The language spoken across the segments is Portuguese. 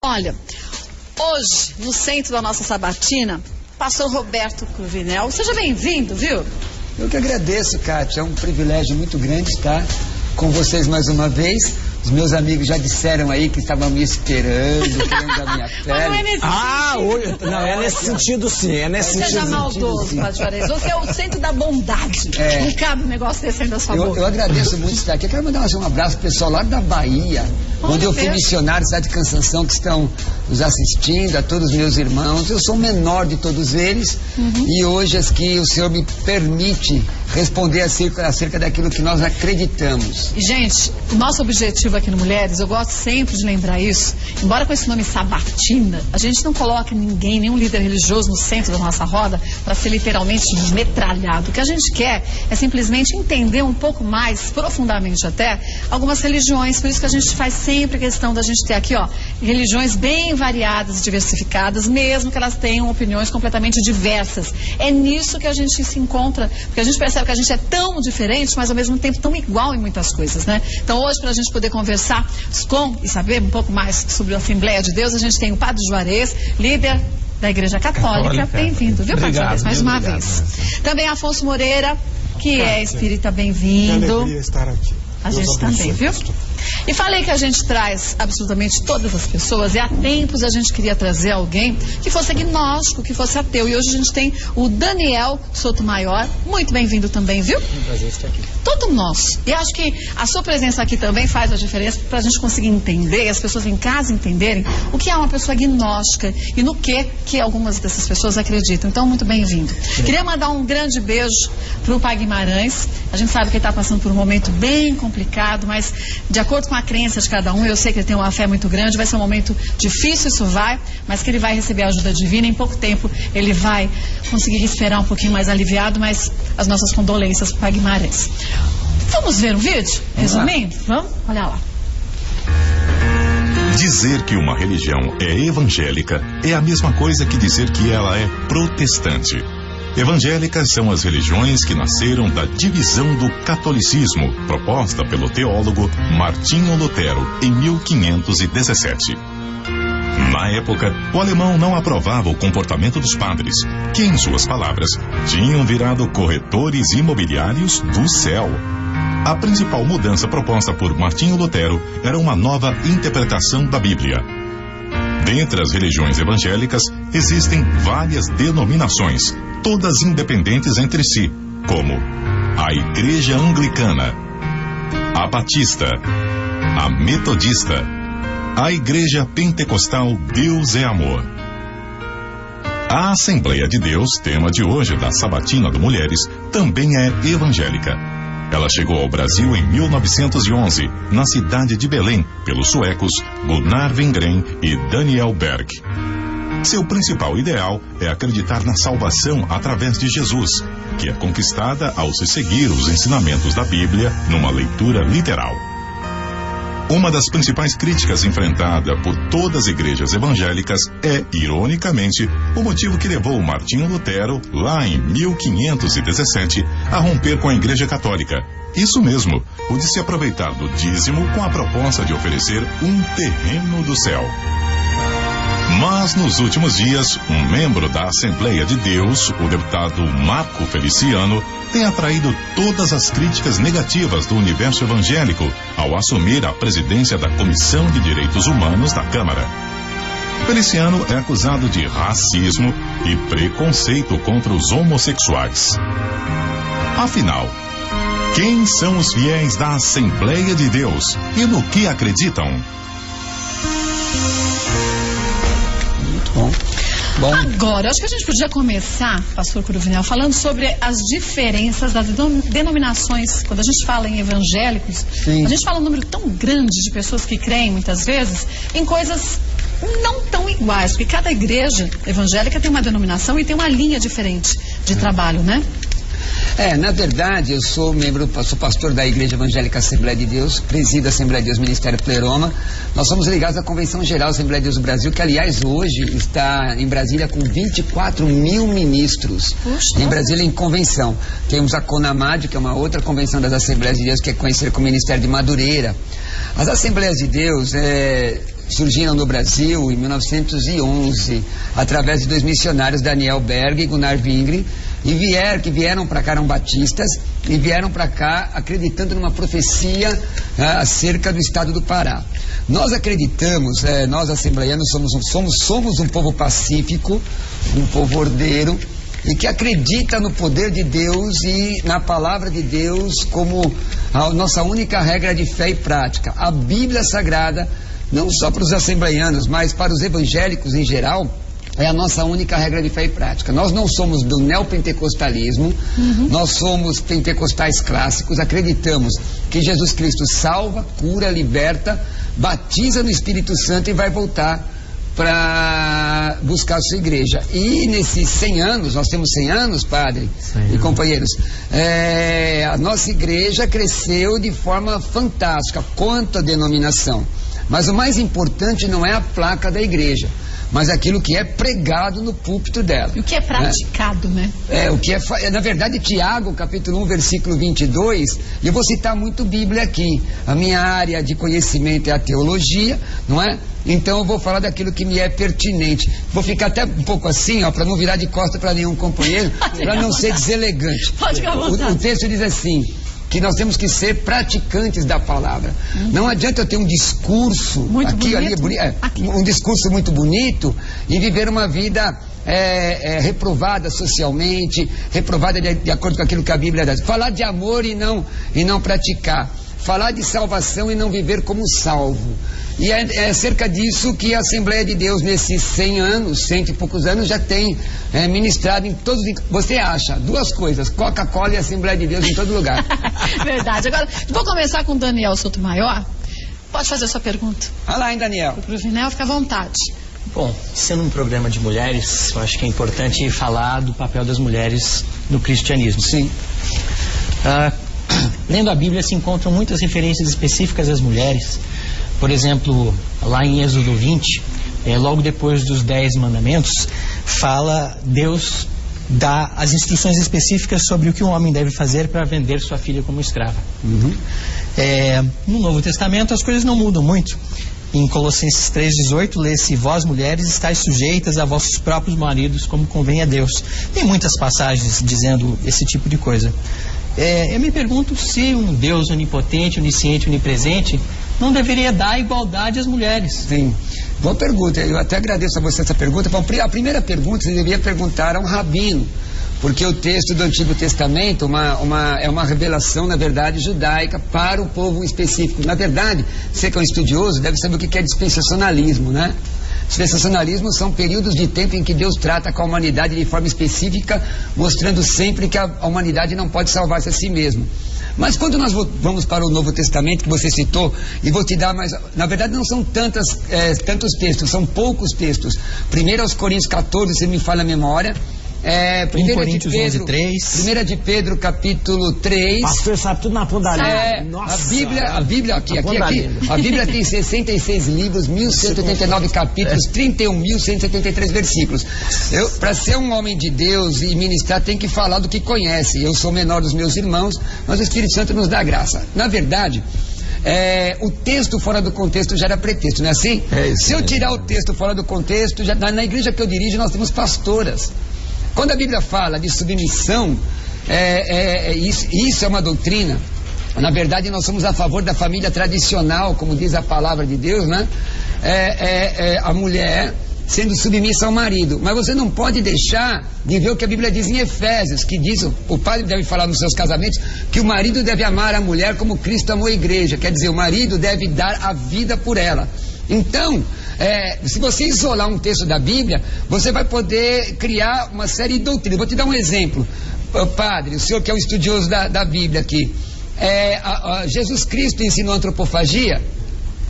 Olha, hoje, no centro da nossa sabatina, pastor Roberto Cruvinel. Seja bem-vindo, viu? Eu que agradeço, Kátia. É um privilégio muito grande estar com vocês mais uma vez. Os meus amigos já disseram aí que estavam me esperando, querendo a minha pele. Mas não é nesse sentido. Não, é nesse sentido sim, é nesse sentido. Seja maldoso, Padre Juarez. Você é o centro da bondade. Não cabe um negócio descendo da sua boca. Eu agradeço muito estar aqui. Eu quero mandar um abraço pro pessoal lá da Bahia, onde eu fui missionário, cidade de Cansanção, que estão nos assistindo, a todos os meus irmãos. Eu sou o menor de todos eles e hoje aqui o Senhor me permite responder acerca daquilo que nós acreditamos. E, gente, o nosso objetivo aqui no Mulheres, eu gosto sempre de lembrar isso, embora com esse nome Sabatina, a gente não coloca ninguém, nenhum líder religioso no centro da nossa roda para ser literalmente metralhado. O que a gente quer é simplesmente entender um pouco mais, profundamente até, algumas religiões. Por isso que a gente faz sempre questão da gente ter aqui, ó, religiões bem variadas e diversificadas, mesmo que elas tenham opiniões completamente diversas. É nisso que a gente se encontra, porque a gente percebe que a gente é tão diferente, mas ao mesmo tempo tão igual em muitas coisas, né? Então hoje, para a gente poder conversar com e saber um pouco mais sobre a Assembleia de Deus, a gente tem o Padre Juarez, líder da Igreja Católica. Bem-vindo, viu, Padre Juarez, mais uma vez. Também Afonso Moreira, que é espírita, bem-vindo. Que alegria estar aqui. A gente também, viu? E falei que a gente traz absolutamente todas as pessoas, e há tempos a gente queria trazer alguém que fosse agnóstico, que fosse ateu. E hoje a gente tem o Daniel Sotomayor. Muito bem-vindo também, viu? Um prazer estar aqui. Todo nosso. E acho que a sua presença aqui também faz a diferença para a gente conseguir entender, as pessoas em casa entenderem o que é uma pessoa agnóstica e no que algumas dessas pessoas acreditam. Então, muito bem-vindo. Queria mandar um grande beijo para o Pai Guimarães. A gente sabe que ele está passando por um momento bem complicado, mas de acordo com a crença de cada um, eu sei que ele tem uma fé muito grande, vai ser um momento difícil, isso vai, mas que ele vai receber a ajuda divina. Em pouco tempo ele vai conseguir esperar um pouquinho mais aliviado, mas as nossas condolências para o Pai Guimarães. Vamos ver um vídeo? Resumindo? Vamos? Olha lá. Dizer que uma religião é evangélica é a mesma coisa que dizer que ela é protestante. Evangélicas são as religiões que nasceram da divisão do catolicismo, proposta pelo teólogo Martinho Lutero em 1517. Na época, o alemão não aprovava o comportamento dos padres, que, em suas palavras, tinham virado corretores imobiliários do céu. A principal mudança proposta por Martinho Lutero era uma nova interpretação da Bíblia. Dentre as religiões evangélicas, existem várias denominações, todas independentes entre si, como a Igreja Anglicana, a Batista, a Metodista, a Igreja Pentecostal Deus é Amor. A Assembleia de Deus, tema de hoje da Sabatina do Mulheres, também é evangélica. Ela chegou ao Brasil em 1911, na cidade de Belém, pelos suecos Gunnar Wingren e Daniel Berg. Seu principal ideal é acreditar na salvação através de Jesus, que é conquistada ao se seguir os ensinamentos da Bíblia numa leitura literal. Uma das principais críticas enfrentada por todas as igrejas evangélicas é, ironicamente, o motivo que levou Martinho Lutero, lá em 1517, a romper com a Igreja Católica. Isso mesmo, o de se aproveitar do dízimo com a proposta de oferecer um terreno do céu. Mas nos últimos dias, um membro da Assembleia de Deus, o deputado Marco Feliciano, tem atraído todas as críticas negativas do universo evangélico ao assumir a presidência da Comissão de Direitos Humanos da Câmara. Feliciano é acusado de racismo e preconceito contra os homossexuais. Afinal, quem são os fiéis da Assembleia de Deus e no que acreditam? Bom. Agora, acho que a gente podia começar, pastor Cruvinel, falando sobre as diferenças das denominações. Quando a gente fala em evangélicos, a gente fala um número tão grande de pessoas que creem, muitas vezes, em coisas não tão iguais, porque cada igreja evangélica tem uma denominação e tem uma linha diferente de trabalho, né? Na verdade, eu sou pastor da Igreja Evangélica Assembleia de Deus, presido a Assembleia de Deus Ministério Pleroma. Nós somos ligados à Convenção Geral Assembleia de Deus do Brasil, que aliás hoje está em Brasília com 24 mil ministros. Puxa. Em Brasília em convenção. Temos a CONAMAD, que é uma outra convenção das Assembleias de Deus, que é conhecida como Ministério de Madureira. As Assembleias de Deus surgiram no Brasil em 1911, através de dois missionários, Daniel Berg e Gunnar Wingre, que vieram para cá, eram batistas, e vieram para cá acreditando numa profecia acerca do estado do Pará. Nós acreditamos, nós assembleianos somos um povo pacífico, um povo ordeiro, e que acredita no poder de Deus e na palavra de Deus como a nossa única regra de fé e prática. A Bíblia Sagrada, não só para os assembleianos, mas para os evangélicos em geral, é a nossa única regra de fé e prática. Nós não somos do neopentecostalismo, nós somos pentecostais clássicos, acreditamos que Jesus Cristo salva, cura, liberta, batiza no Espírito Santo e vai voltar para buscar a sua igreja. E nesses 100 anos, nós temos 100 anos, padre e companheiros, a nossa igreja cresceu de forma fantástica, quanto à denominação. Mas o mais importante não é a placa da igreja, mas aquilo que é pregado no púlpito dela. E o que é praticado, né? O que é, na verdade, Tiago, capítulo 1, versículo 22, e eu vou citar muito Bíblia aqui. A minha área de conhecimento é a teologia, não é? Então eu vou falar daquilo que me é pertinente. Vou ficar até um pouco assim, ó, para não virar de costa para nenhum companheiro, para não ser deselegante. Pode ficar à vontade. O texto diz assim, que nós temos que ser praticantes da palavra. Não adianta eu ter um discurso muito aqui, bonito. ali, um discurso muito bonito e viver uma vida reprovada socialmente, reprovada de acordo com aquilo que a Bíblia diz. Falar de amor e não praticar. Falar de salvação e não viver como salvo. E é cerca disso que a Assembleia de Deus, nesses 100 anos, 100 e poucos anos, já tem ministrado em todos. Você acha duas coisas: Coca-Cola e Assembleia de Deus em todo lugar. Verdade. Agora, vou começar com o Daniel Sotomayor. Pode fazer a sua pergunta. Olha lá, hein, Daniel. Pro Vinel, fica à vontade. Bom, sendo um programa de mulheres, eu acho que é importante falar do papel das mulheres no cristianismo. Sim. Lendo a Bíblia se encontram muitas referências específicas às mulheres. Por exemplo, lá em Êxodo 20, logo depois dos 10 mandamentos, Deus dá as instruções específicas sobre o que um homem deve fazer para vender sua filha como escrava. No Novo Testamento as coisas não mudam muito. Em Colossenses 3,18 lê-se: vós mulheres estáis sujeitas a vossos próprios maridos como convém a Deus. Tem muitas passagens dizendo esse tipo de coisa. Eu me pergunto se um Deus onipotente, onisciente, onipresente não deveria dar igualdade às mulheres. Sim. Boa pergunta. Eu até agradeço a você essa pergunta. A primeira pergunta você deveria perguntar a um rabino, porque o texto do Antigo Testamento é uma revelação, na verdade, judaica para o povo específico. Na verdade, você que é um estudioso deve saber o que é dispensacionalismo, né? Dispensacionalismo são períodos de tempo em que Deus trata com a humanidade de forma específica, mostrando sempre que a humanidade não pode salvar-se a si mesma. Mas quando nós vamos para o Novo Testamento, que você citou, e vou te dar mais... Na verdade não são tantos textos, são poucos textos. 1 aos Coríntios 14, se me falha a memória. 1 Coríntios 11:3. 1 de Pedro, capítulo 3. Pastor sabe tudo na ponta da língua. Nossa, a Bíblia aqui. A Bíblia tem 66 livros, 1189 capítulos, 31.173 versículos. Para ser um homem de Deus e ministrar, tem que falar do que conhece. Eu sou menor dos meus irmãos, mas o Espírito Santo nos dá graça. Na verdade, o texto fora do contexto já era pretexto, não é assim? Se eu tirar o texto fora do contexto, na igreja que eu dirijo nós temos pastoras. Quando a Bíblia fala de submissão, isso é uma doutrina. Na verdade, nós somos a favor da família tradicional, como diz a palavra de Deus, né? A mulher sendo submissa ao marido. Mas você não pode deixar de ver o que a Bíblia diz em Efésios, que diz, o padre deve falar nos seus casamentos, que o marido deve amar a mulher como Cristo amou a igreja. Quer dizer, o marido deve dar a vida por ela. Então, se você isolar um texto da Bíblia, você vai poder criar uma série de doutrinas. Vou te dar um exemplo. Padre, o senhor que é um estudioso da Bíblia aqui, Jesus Cristo ensinou a antropofagia,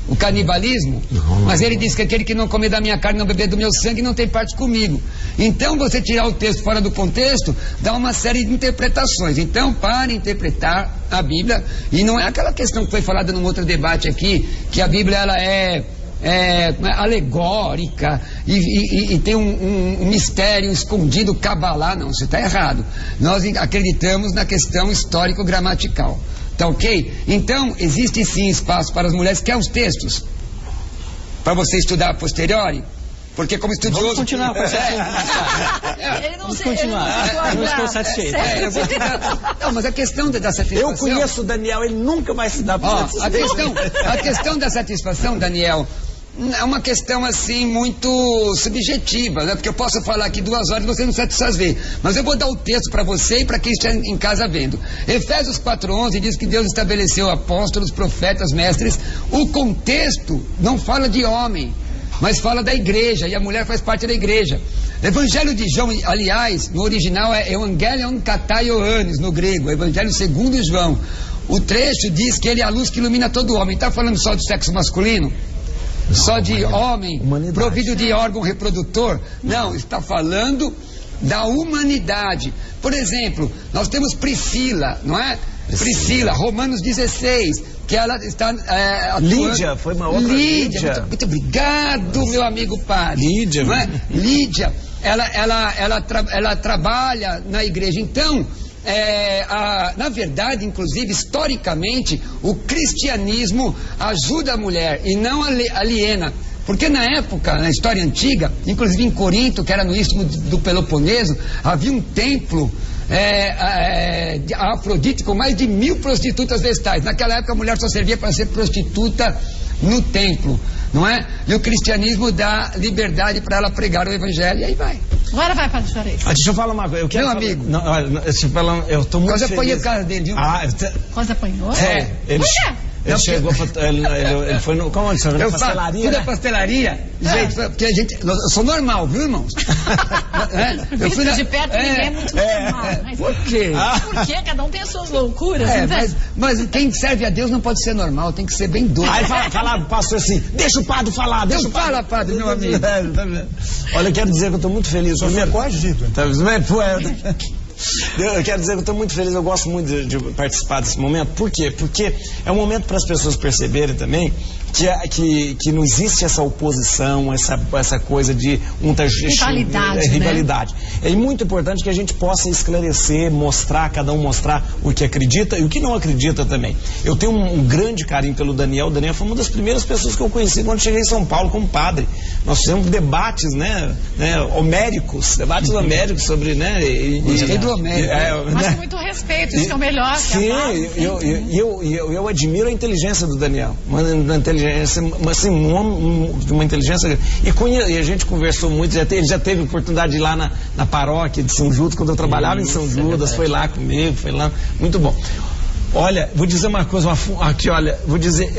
o canibalismo, mas ele disse que aquele que não comer da minha carne, não beber do meu sangue, não tem parte comigo. Então, você tirar o texto fora do contexto, dá uma série de interpretações. Então, para interpretar a Bíblia, e não é aquela questão que foi falada num outro debate aqui, que a Bíblia ela é alegórica e tem um mistério escondido, cabalá. Não, você está errado. Nós acreditamos na questão histórico-gramatical. Tá ok? Então, existe sim espaço para as mulheres. Quer os textos? para você estudar a posteriori? Porque como estudioso... Vamos continuar com essa Vamos continuar. Não estou satisfeito. Não, mas a questão da satisfação... Eu conheço o Daniel, ele nunca vai se dar por satisfeito. A questão da satisfação, Daniel, é uma questão assim muito subjetiva, né? Porque eu posso falar aqui 2 horas e você não satisfazer. Mas eu vou dar o texto para você e para quem está em casa vendo. Efésios 4:11 diz que Deus estabeleceu apóstolos, profetas, mestres. O contexto não fala de homem, mas fala da igreja, e a mulher faz parte da igreja. Evangelho de João, aliás, no original é Evangelion Katai Ioannis, no grego, Evangelho segundo João. O trecho diz que ele é a luz que ilumina todo homem. Está falando só do sexo masculino? Só de homem provido de órgão reprodutor? Não, está falando da humanidade. Por exemplo, nós temos Priscila, não é? Priscila, Romanos 16, que ela está atuando... Lídia, foi uma outra Lídia. Muito obrigado, meu amigo padre. Lídia. Não é? Lídia, ela trabalha na igreja. Então, na verdade, inclusive, historicamente, o cristianismo ajuda a mulher e não aliena. Porque na época, na história antiga, inclusive em Corinto, que era no istmo do Peloponeso, havia um templo de Afrodite com mais de 1000 prostitutas vestais. Naquela época a mulher só servia para ser prostituta no templo, não é? E o cristianismo dá liberdade para ela pregar o evangelho e aí vai. Agora vai, Padre Juarez. Deixa eu falar uma coisa. Meu amigo. Eu tô muito Quase feliz. apanhei o cara dele, viu? Quase apanhou? Ele, Por quê? ele chegou, ele foi no... Como chama? Na pastelaria, fui né? na pastelaria, gente, porque eu sou normal, viu, irmãos? Eu fui de perto ninguém é muito normal. Mas por quê? Por quê? Cada um tem as suas loucuras. Mas quem serve a Deus não pode ser normal, tem que ser bem doido. Aí falaram pro pastor assim, deixa o padre falar, deixa o padre. Fala, padre, meu amigo. Olha, eu quero dizer que eu tô muito feliz. Só foi coagido. Eu quero dizer que eu estou muito feliz, eu gosto muito de participar desse momento. Por quê? Porque é um momento para as pessoas perceberem também que não existe essa oposição, essa coisa de rivalidade. Né? É muito importante que a gente possa esclarecer, mostrar, cada um mostrar o que acredita e o que não acredita também. Eu tenho um grande carinho pelo Daniel. O Daniel foi uma das primeiras pessoas que eu conheci quando cheguei em São Paulo como padre. Nós fizemos debates, homéricos sobre, Gostei do homérico. Mas com muito respeito, isso é o melhor. Sim, eu admiro a inteligência do Daniel. Uma inteligência, assim, uma inteligência. E a gente conversou muito, ele já teve oportunidade de ir lá na paróquia de São Judas, quando eu trabalhava em São Judas, foi lá comigo, foi lá, muito bom. Olha, vou dizer uma coisa, vou dizer,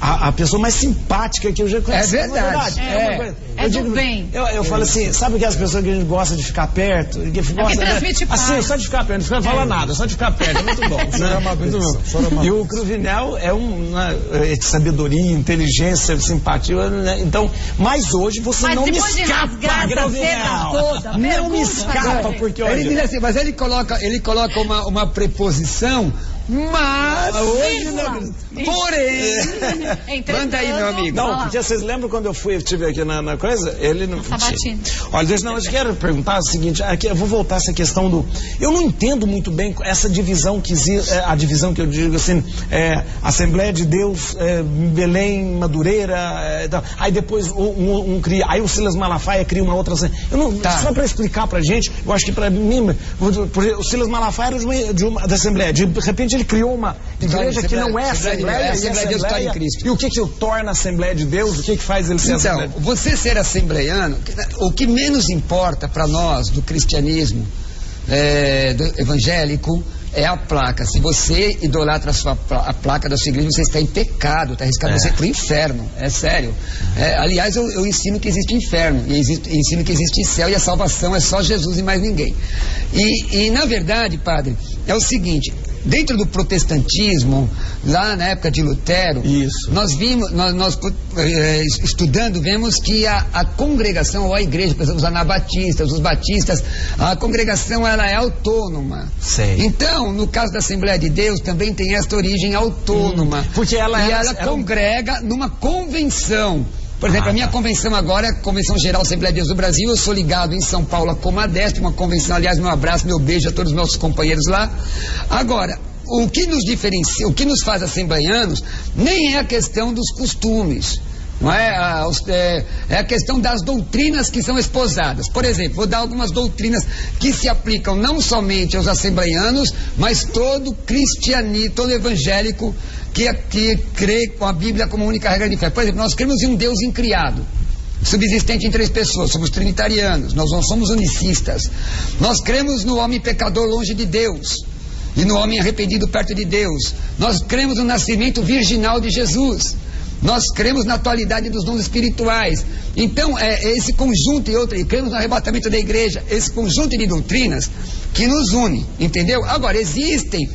a pessoa mais simpática que eu já conheci. É verdade. É do bem. Eu falo assim, sabe aquelas pessoas que a gente gosta de ficar perto? Que transmite paz. Assim, só de ficar perto, não precisa falar nada, só de ficar perto, é muito bom. Muito bom. E o Cruvinel é de sabedoria, inteligência, simpatia, né? Então, mas hoje você não me escapa, Cruvinel. Não me escapa, porque olha... Ele diz assim, mas ele coloca uma preposição... Mas, porém, manda aí, meu amigo. Não, porque vocês lembram quando eu estive aqui na coisa? Ele não... Sabatina. Olha, eu quero perguntar o seguinte, aqui, eu vou voltar a essa questão do... Eu não entendo muito bem essa divisão que existe, a divisão que eu digo assim, Assembleia de Deus, Belém, Madureira, aí depois cria, aí o Silas Malafaia cria uma outra... Só para explicar pra gente, eu acho que pra mim, o Silas Malafaia era da Assembleia, de repente ele criou uma igreja que não é Assembleia de Deus está em Cristo. E o que o torna a Assembleia de Deus? O que faz ele ser Assembleia? Então, você ser assembleiano, o que menos importa para nós do cristianismo, do evangélico, é a placa. Se você idolatra a placa da sua igreja, você está em pecado, está arriscado você para o inferno. É sério. Aliás, eu ensino que existe inferno, e ensino que existe céu, e a salvação é só Jesus e mais ninguém. E na verdade, padre, é o seguinte... Dentro do protestantismo, lá na época de Lutero, nós vimos, nós estudando, vemos que a congregação, ou a igreja, por exemplo, os anabatistas, os batistas, a congregação ela é autônoma. Sei. Então, no caso da Assembleia de Deus, também tem esta origem autônoma. Porque ela congrega numa convenção. Por exemplo, a minha convenção agora é a Convenção Geral Assembleia de Deus do Brasil. Eu sou ligado em São Paulo a Comadesp, uma convenção, aliás, meu abraço, meu beijo a todos os meus companheiros lá. Agora, o que nos diferencia, o que nos faz assembleianos, nem é a questão dos costumes. Não é? É a questão das doutrinas que são esposadas. Por exemplo, vou dar algumas doutrinas que se aplicam não somente aos assembleianos, mas todo cristianismo, todo evangélico que crê com a Bíblia como única regra de fé. Por exemplo, nós cremos em um Deus incriado, subsistente em 3 pessoas, somos trinitarianos, nós não somos unicistas. Nós cremos no homem pecador longe de Deus e no homem arrependido perto de Deus. Nós cremos no nascimento virginal de Jesus. Nós cremos na atualidade dos dons espirituais. Então, esse conjunto e cremos no arrebatamento da igreja, esse conjunto de doutrinas que nos une, entendeu? Agora, existem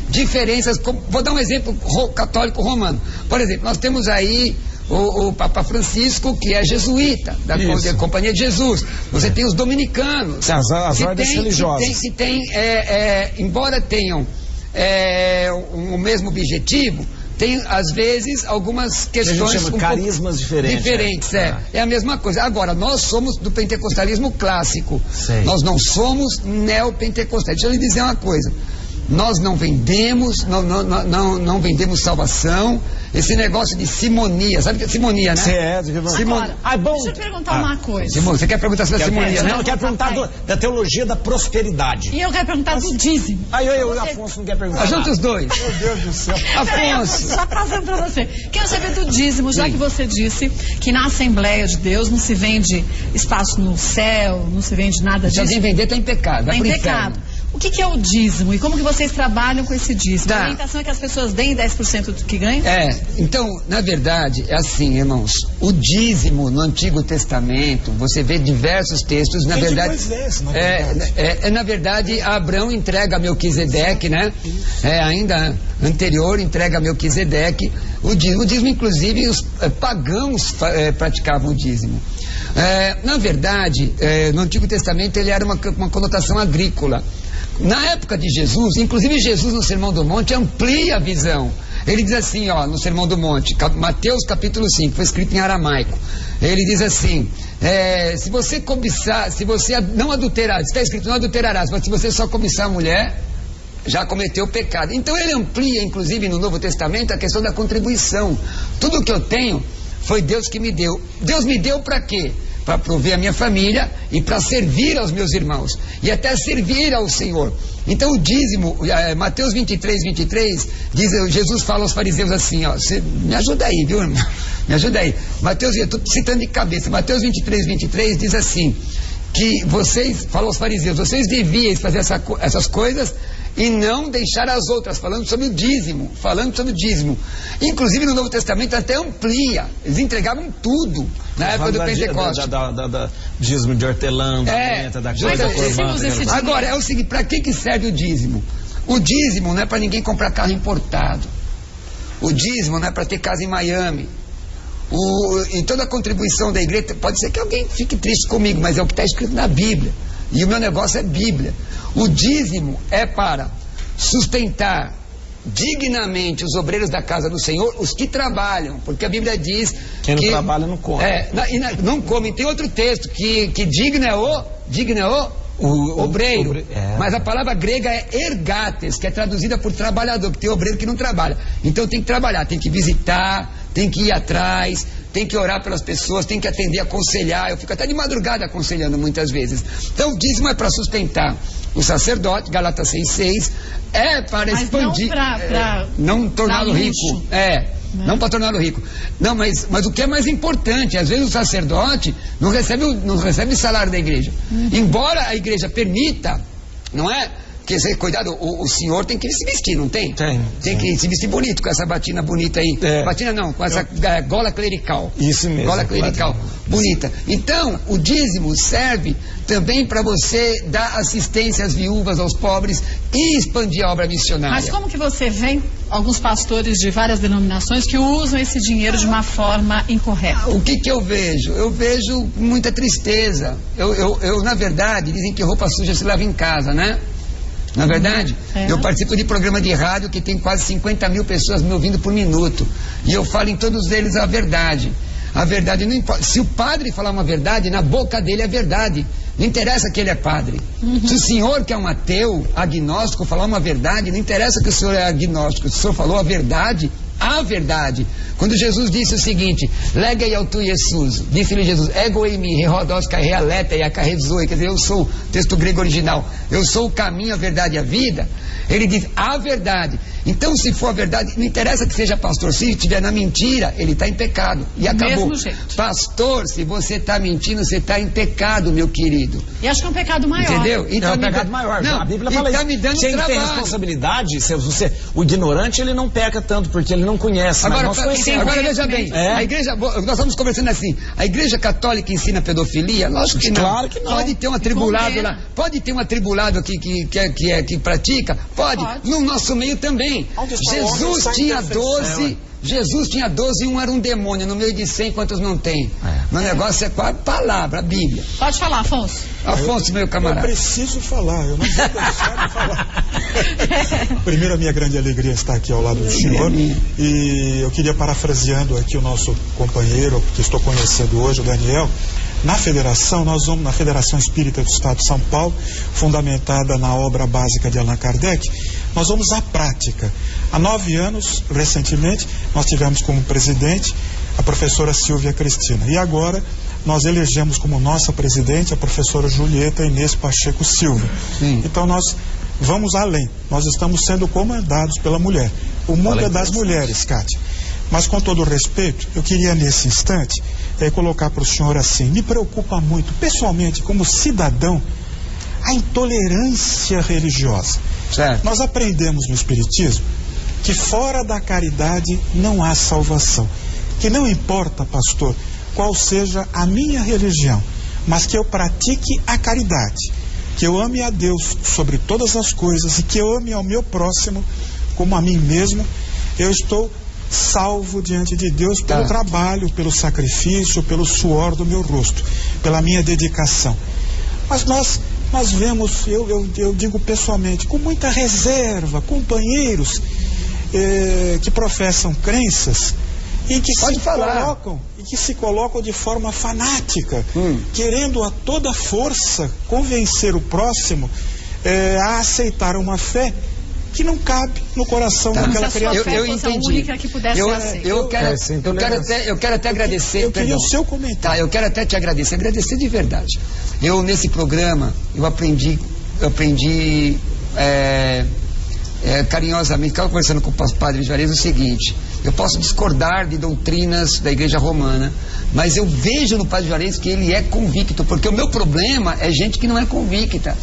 diferenças, vou dar um exemplo católico romano. Por exemplo, nós temos aí o Papa Francisco, que é jesuíta, da Companhia de Jesus. Você tem os dominicanos. As ordens religiosas. Que tem, embora tenham o mesmo objetivo, tem, às vezes, algumas questões... A gente chama carismas diferentes. É a mesma coisa. Agora, nós somos do pentecostalismo clássico. Sei. Nós não somos neopentecostais. Deixa eu lhe dizer uma coisa. Nós não vendemos, não vendemos salvação. Esse negócio de simonia, sabe o que é simonia, né? Agora, deixa eu perguntar uma coisa. Simone, você quer perguntar sobre a simonia, né? Não, eu quero perguntar da teologia da prosperidade. E eu quero perguntar do dízimo. O Afonso não quer perguntar. Junta os dois. Meu Deus do céu. Afonso. Só passando pra você. Quero saber do dízimo, já que você disse que na Assembleia de Deus não se vende espaço no céu, não se vende nada disso. Se alguém vender, está em pecado. Está em pecado. O que é o dízimo e como que vocês trabalham com esse dízimo? Tá. A orientação é que as pessoas deem 10% do que ganham? Então, na verdade, é assim, irmãos, o dízimo no Antigo Testamento, você vê diversos textos, na verdade... na verdade, Abraão entrega a Melquisedeque, né? Ainda anterior, entrega a Melquisedeque, o dízimo, inclusive, os pagãos praticavam o dízimo. Na verdade, no Antigo Testamento, ele era uma conotação agrícola. Na época de Jesus, inclusive Jesus no Sermão do Monte amplia a visão. Ele diz assim, no Sermão do Monte, Mateus capítulo 5, foi escrito em aramaico. Ele diz assim, se você cobiçar, se você não adulterar, está escrito não adulterarás, mas se você só cobiçar a mulher, já cometeu pecado. Então ele amplia, inclusive no Novo Testamento, a questão da contribuição. Tudo que eu tenho foi Deus que me deu. Deus me deu para quê? Para prover a minha família e para servir aos meus irmãos e até servir ao Senhor. Então o dízimo, Mateus 23, Jesus fala aos fariseus assim, me ajuda aí, viu, irmão? Me ajuda aí. Mateus, eu estou citando de cabeça, Mateus 23 diz assim, que vocês, fala aos fariseus, vocês deviam fazer essas coisas e não deixar as outras, falando sobre o dízimo. Inclusive no Novo Testamento até amplia, eles entregavam tudo na época do Pentecostes. Dízimo de hortelã, da menta, da coisa. Agora, é o seguinte, para que serve o dízimo? O dízimo não é para ninguém comprar carro importado. O dízimo não é para ter casa em Miami. E toda a contribuição da igreja, pode ser que alguém fique triste comigo, mas é o que está escrito na Bíblia. E o meu negócio é Bíblia. O dízimo é para sustentar dignamente os obreiros da casa do Senhor, os que trabalham, porque a Bíblia diz quem não trabalha não come. Não come. Tem outro texto que digno é o obreiro. Mas a palavra grega é ergates, que é traduzida por trabalhador, que tem obreiro que não trabalha. Então tem que trabalhar, tem que visitar, tem que ir atrás, tem que orar pelas pessoas, tem que atender, aconselhar. Eu fico até de madrugada aconselhando muitas vezes. Então o dízimo é para sustentar o sacerdote, Gálatas 6:6, é para expandir, não torná-lo rico. Não para torná-lo rico. Não, mas o que é mais importante, às vezes o sacerdote não recebe salário da igreja. Embora a igreja permita, não é? Porque, cuidado, o senhor tem que se vestir, não tem? Tem que se vestir bonito, com essa batina bonita aí. Batina não, com essa gola clerical. Isso mesmo. Gola clerical, bonita. Então, o dízimo serve também para você dar assistência às viúvas, aos pobres e expandir a obra missionária. Mas como que você vê alguns pastores de várias denominações que usam esse dinheiro de uma forma incorreta? O que eu vejo? Eu vejo muita tristeza. Eu, na verdade, dizem que roupa suja se lava em casa, né? Na verdade, eu participo de programa de rádio que tem quase 50 mil pessoas me ouvindo por minuto. E eu falo em todos eles a verdade. A verdade não importa. Se o padre falar uma verdade, na boca dele é verdade. Não interessa que ele é padre. Se o senhor, que é um ateu, agnóstico, falar uma verdade, não interessa que o senhor é agnóstico. Se o senhor falou a verdade a verdade. Quando Jesus disse o seguinte, Legei ao tu Jesus, disse-lhe Jesus, Ego em mim, rerodós kai realeta e acarrezoi, quer dizer, eu sou, texto grego original, eu sou o caminho, a verdade e a vida. Ele diz, a verdade. Então, se for a verdade, não interessa que seja pastor, se estiver na mentira, ele está em pecado. E acabou. Mesmo jeito. Pastor, se você está mentindo, você está em pecado, meu querido. E acho que é um pecado maior. Entendeu? É um pecado maior. Não, a Bíblia fala tá me dando quem tem trabalho. responsabilidade, o ignorante, ele não peca tanto, porque ele não conhece. Agora, mas nós conhecemos. agora veja bem, a igreja, nós estamos conversando assim, a igreja católica ensina pedofilia? Lógico que não. Claro que não. Pode ter um atribulado lá, pode ter um atribulado aqui que pratica? Pode. No nosso meio também. Jesus tinha 12, Jesus tinha 12 e um era um demônio, no meio de 100, quantos não tem? Meu negócio é com a palavra, a Bíblia. Pode falar, Afonso. Afonso, meu camarada. Eu preciso falar, eu não vou deixar de falar. Primeiro, a minha grande alegria estar aqui ao lado do senhor. E eu queria, parafraseando aqui o nosso companheiro, que estou conhecendo hoje, o Daniel, na federação, nós vamos, na Federação Espírita do Estado de São Paulo, fundamentada na obra básica de Allan Kardec, nós vamos à prática. Há 9 anos, recentemente, nós tivemos como presidente a professora Silvia Cristina. E agora nós elegemos como nossa presidente a professora Julieta Inês Pacheco Silva. Então nós vamos além. Nós estamos sendo comandados pela mulher. O mundo é das mulheres, Kátia. Mas com todo respeito, eu queria nesse instante colocar para o senhor assim, me preocupa muito, pessoalmente, como cidadão, a intolerância religiosa. Certo. Nós aprendemos no Espiritismo que fora da caridade não há salvação. Que não importa, pastor, qual seja a minha religião, mas que eu pratique a caridade, que eu ame a Deus sobre todas as coisas e que eu ame ao meu próximo como a mim mesmo, eu estou salvo diante de Deus pelo trabalho, pelo sacrifício, pelo suor do meu rosto, pela minha dedicação. Mas nós vemos, eu digo pessoalmente, com muita reserva, companheiros que professam crenças e que se colocam de forma fanática, querendo a toda força convencer o próximo a aceitar uma fé que não cabe no coração daquela criatura. Eu entendi. Eu quero até agradecer. Eu queria o seu comentário. Eu quero até te agradecer de verdade. Eu, nesse programa, eu aprendi carinhosamente, estava conversando com o padre Juarez, o seguinte: eu posso discordar de doutrinas da Igreja Romana, mas eu vejo no padre Juarez que ele é convicto, porque o meu problema é gente que não é convicta,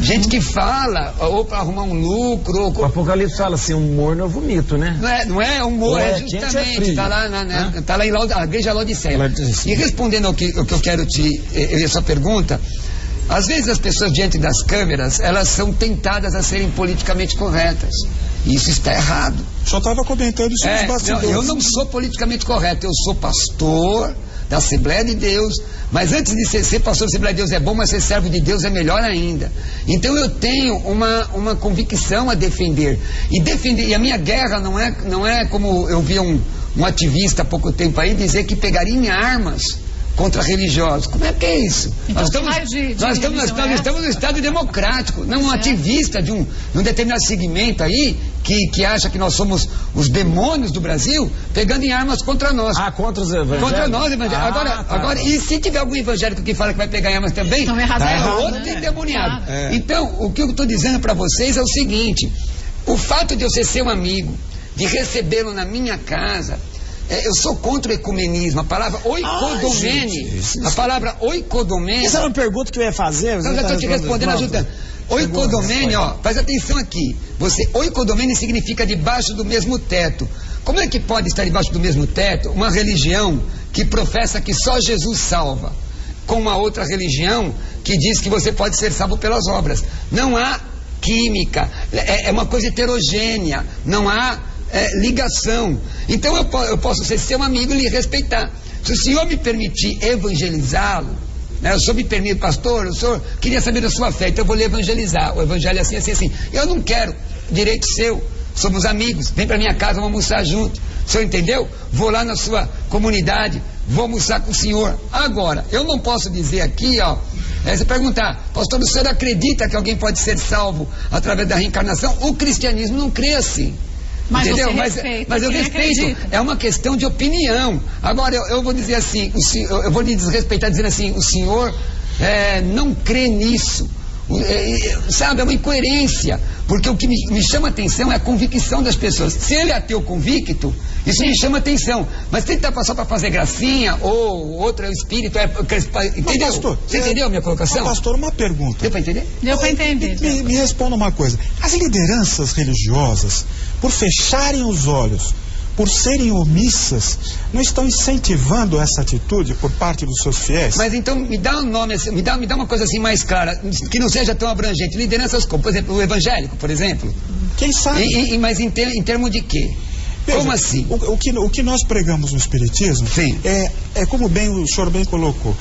gente que fala ou para arrumar um lucro. O Apocalipse fala assim, humor não é vomito, né? Não é humor, é justamente, está lá em a Igreja Laodiceia. E respondendo ao que eu quero essa pergunta, às vezes as pessoas diante das câmeras, elas são tentadas a serem politicamente corretas. E isso está errado. Só estava comentando isso nos bastidores. Eu não sou politicamente correto, eu sou pastor da Assembleia de Deus, mas antes de ser pastor da Assembleia de Deus é bom, mas ser servo de Deus é melhor ainda. Então eu tenho uma convicção a defender. E a minha guerra não é como eu vi um ativista há pouco tempo aí dizer que pegaria em armas contra religiosos. Como é que é isso? Então, nós estamos no Estado democrático, não um ativista de um determinado segmento aí que acha que nós somos os demônios do Brasil, pegando em armas contra nós. Contra os evangélicos. Contra nós, evangélicos. Agora, e se tiver algum evangélico que fala que vai pegar em armas também, outro endemoniado. Então, o que eu estou dizendo para vocês é o seguinte: o fato de eu ser seu amigo, de recebê-lo na minha casa, eu sou contra o ecumenismo. A palavra oikodomene, a palavra oikodomene. Essa era uma pergunta que eu ia fazer. Eu já estou te respondendo, ajudando. Oikodomene, presta atenção aqui. Oikodomene significa debaixo do mesmo teto. Como é que pode estar debaixo do mesmo teto uma religião que professa que só Jesus salva, com uma outra religião que diz que você pode ser salvo pelas obras? Não há química, é uma coisa heterogênea, não há ligação. Então eu posso ser seu amigo e lhe respeitar. Se o senhor me permitir evangelizá-lo, o senhor me permite, pastor, o senhor queria saber da sua fé, então eu vou lhe evangelizar. O evangelho é assim, assim, assim. Eu não quero, direito seu, somos amigos, vem para minha casa, vamos almoçar junto. O senhor entendeu? Vou lá na sua comunidade, vou almoçar com o senhor. Agora, eu não posso dizer aqui, você perguntar, pastor, o senhor acredita que alguém pode ser salvo através da reencarnação? O cristianismo não crê assim. Mas entendeu? você Mas respeita eu quem respeito. acredita. É uma questão de opinião. Agora, eu vou dizer assim, eu vou lhe desrespeitar dizendo assim, o senhor não crê nisso. Sabe, é uma incoerência. Porque o que me chama atenção é a convicção das pessoas. Se ele é ateu convicto, isso me chama atenção. Mas se ele está só para fazer gracinha, ou outro é o espírito, entendeu? Pastor, você entendeu a minha colocação? Pastor, uma pergunta. Deu para entender? Deu para entender. Me responda uma coisa. As lideranças religiosas, por fecharem os olhos, por serem omissas, não estão incentivando essa atitude por parte dos seus fiéis? Mas então me dá um nome, me dá uma coisa assim mais clara, que não seja tão abrangente. Lideranças como, por exemplo, o evangélico, por exemplo. Quem sabe? Mas em termos de quê? Veja, como assim? O que nós pregamos no Espiritismo é como o senhor bem colocou,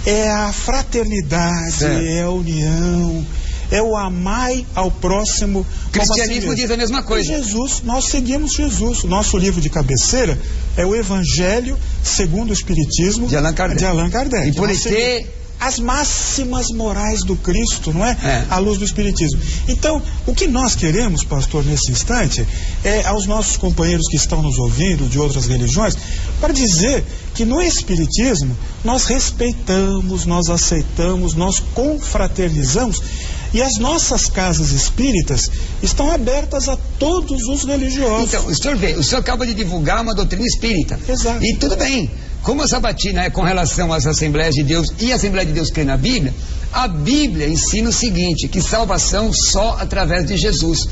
é a fraternidade, certo. É a união, é o amai ao próximo. O cristianismo diz a mesma coisa. E Jesus, nós seguimos Jesus. O nosso livro de cabeceira é o Evangelho segundo o Espiritismo de Allan Kardec. E por ter as máximas morais do Cristo, não é? À luz do Espiritismo. Então, o que nós queremos, pastor, nesse instante, é aos nossos companheiros que estão nos ouvindo de outras religiões, para dizer que no Espiritismo nós respeitamos, nós aceitamos, nós confraternizamos, e as nossas casas espíritas estão abertas a todos os religiosos. Então, o senhor acaba de divulgar uma doutrina espírita. Exato. E tudo bem. Como a sabatina é com relação às Assembleias de Deus e a Assembleia de Deus crê na Bíblia, a Bíblia ensina o seguinte, que salvação só através de Jesus.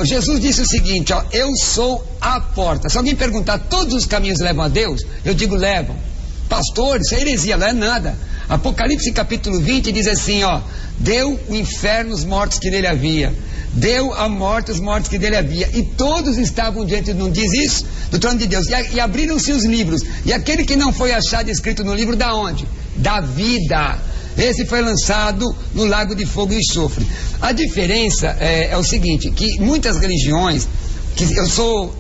Jesus disse o seguinte, eu sou a porta. Se alguém perguntar, todos os caminhos levam a Deus? Eu digo, levam. Pastor, isso é heresia, não é nada. Apocalipse capítulo 20 diz assim, deu o inferno os mortos que nele havia. Deu a morte os mortos que dele havia. E todos estavam diante, não diz isso? Do trono de Deus. E abriram-se os livros. E aquele que não foi achado escrito no livro, da onde? Da vida. Esse foi lançado no lago de fogo e enxofre. A diferença é o seguinte, que muitas religiões, que eu sou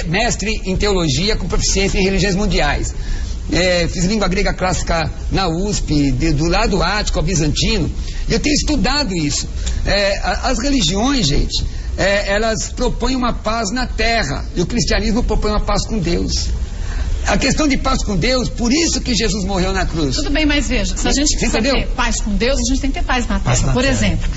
mestre em teologia com proficiência em religiões mundiais. Fiz língua grega clássica na USP, do lado ático ao bizantino, e eu tenho estudado isso. As religiões, gente, elas propõem uma paz na terra, e o cristianismo propõe uma paz com Deus. A questão de paz com Deus, por isso que Jesus morreu na cruz. Tudo bem, mas veja, se a gente quiser ter paz com Deus, a gente tem que ter paz na terra. Por exemplo,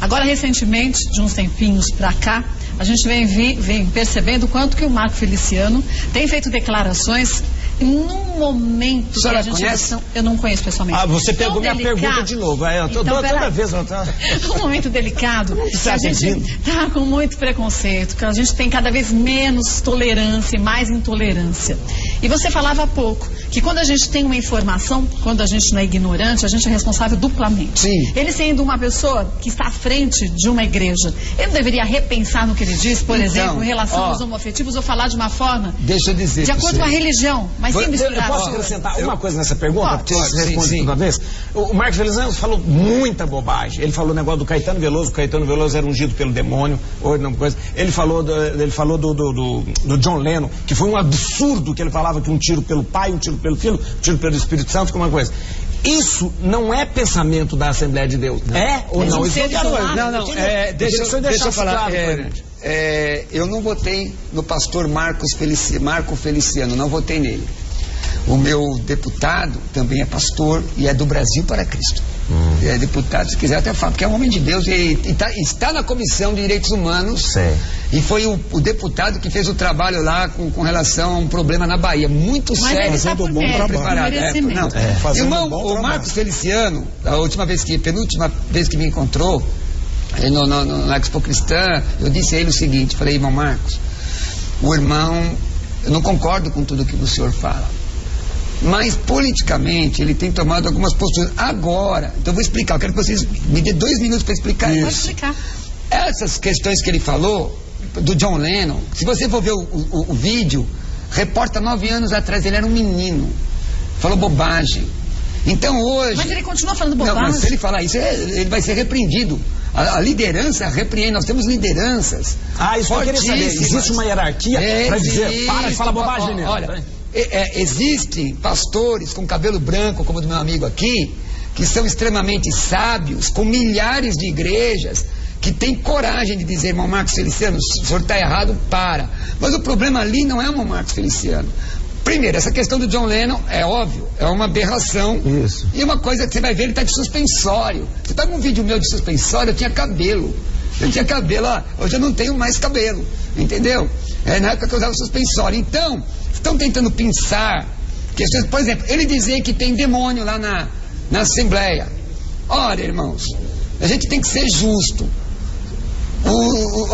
agora recentemente, de uns tempinhos pra cá, a gente vem percebendo o quanto que o Marco Feliciano tem feito declarações num momento que a gente conhece? Eu não conheço pessoalmente. Você pegou minha pergunta de novo. Toda vez. Um momento delicado, que a gente está com muito preconceito, que a gente tem cada vez menos tolerância e mais intolerância. E você falava há pouco que quando a gente tem uma informação, quando a gente não é ignorante, a gente é responsável duplamente. Sim. Ele sendo uma pessoa que está à frente de uma igreja, ele não deveria repensar no que ele diz, por exemplo, em relação aos homoafetivos, ou falar de uma forma deixa eu dizer de acordo com a religião, mas sem misturar. Eu posso acrescentar uma coisa nessa pergunta, porque você responde toda vez? O Marco Feliciano falou muita bobagem. Ele falou o negócio do Caetano Veloso, o Caetano Veloso era ungido pelo demônio, ou não coisa. Ele falou do John Lennon, que foi um absurdo que ele falava que um tiro pelo pai, um tiro pelo filho, um tiro pelo Espírito Santo, como uma coisa. Isso não é pensamento da Assembleia de Deus. É ou não? Deixa eu falar. Eu não votei no pastor Marco Feliciano, não votei nele. O meu deputado também é pastor e é do Brasil para Cristo. É deputado, se quiser até falar, porque é um homem de Deus e está na Comissão de Direitos Humanos. Sim. E foi o deputado que fez o trabalho lá com relação a um problema na Bahia, muito sério. Fazendo um bom trabalho. O Marcos Feliciano, penúltima vez que me encontrou na Expo Cristã, eu disse a ele o seguinte, falei, irmão Marcos, o irmão, eu não concordo com tudo que o senhor fala, mas politicamente ele tem tomado algumas posturas. Agora, então eu vou explicar, eu quero que vocês me dêem 2 minutos para explicar isso. Pode explicar. Essas questões que ele falou, do John Lennon, se você for ver o vídeo, reporta 9 anos atrás, ele era um menino, falou bobagem. Então hoje... Mas ele continua falando bobagem. Não, mas se ele falar isso, ele vai ser repreendido. A liderança repreende, nós temos lideranças. Isso que eu queria saber. Existe uma hierarquia para dizer, para de falar bobagem mesmo. Olha, existem pastores com cabelo branco, como o do meu amigo aqui, que são extremamente sábios, com milhares de igrejas, que tem coragem de dizer, irmão Marcos Feliciano, o senhor está errado, para. Mas o problema ali não é o irmão Marcos Feliciano. Primeiro, essa questão do John Lennon, é óbvio, é uma aberração. Isso. E uma coisa que você vai ver, ele está de suspensório. Você pega um vídeo meu de suspensório, eu tinha cabelo. Hoje eu não tenho mais cabelo, entendeu? Na época que eu usava suspensório. Então, estão tentando pensar questões, por exemplo, ele dizer que tem demônio lá na Assembleia. Olha, irmãos, a gente tem que ser justo.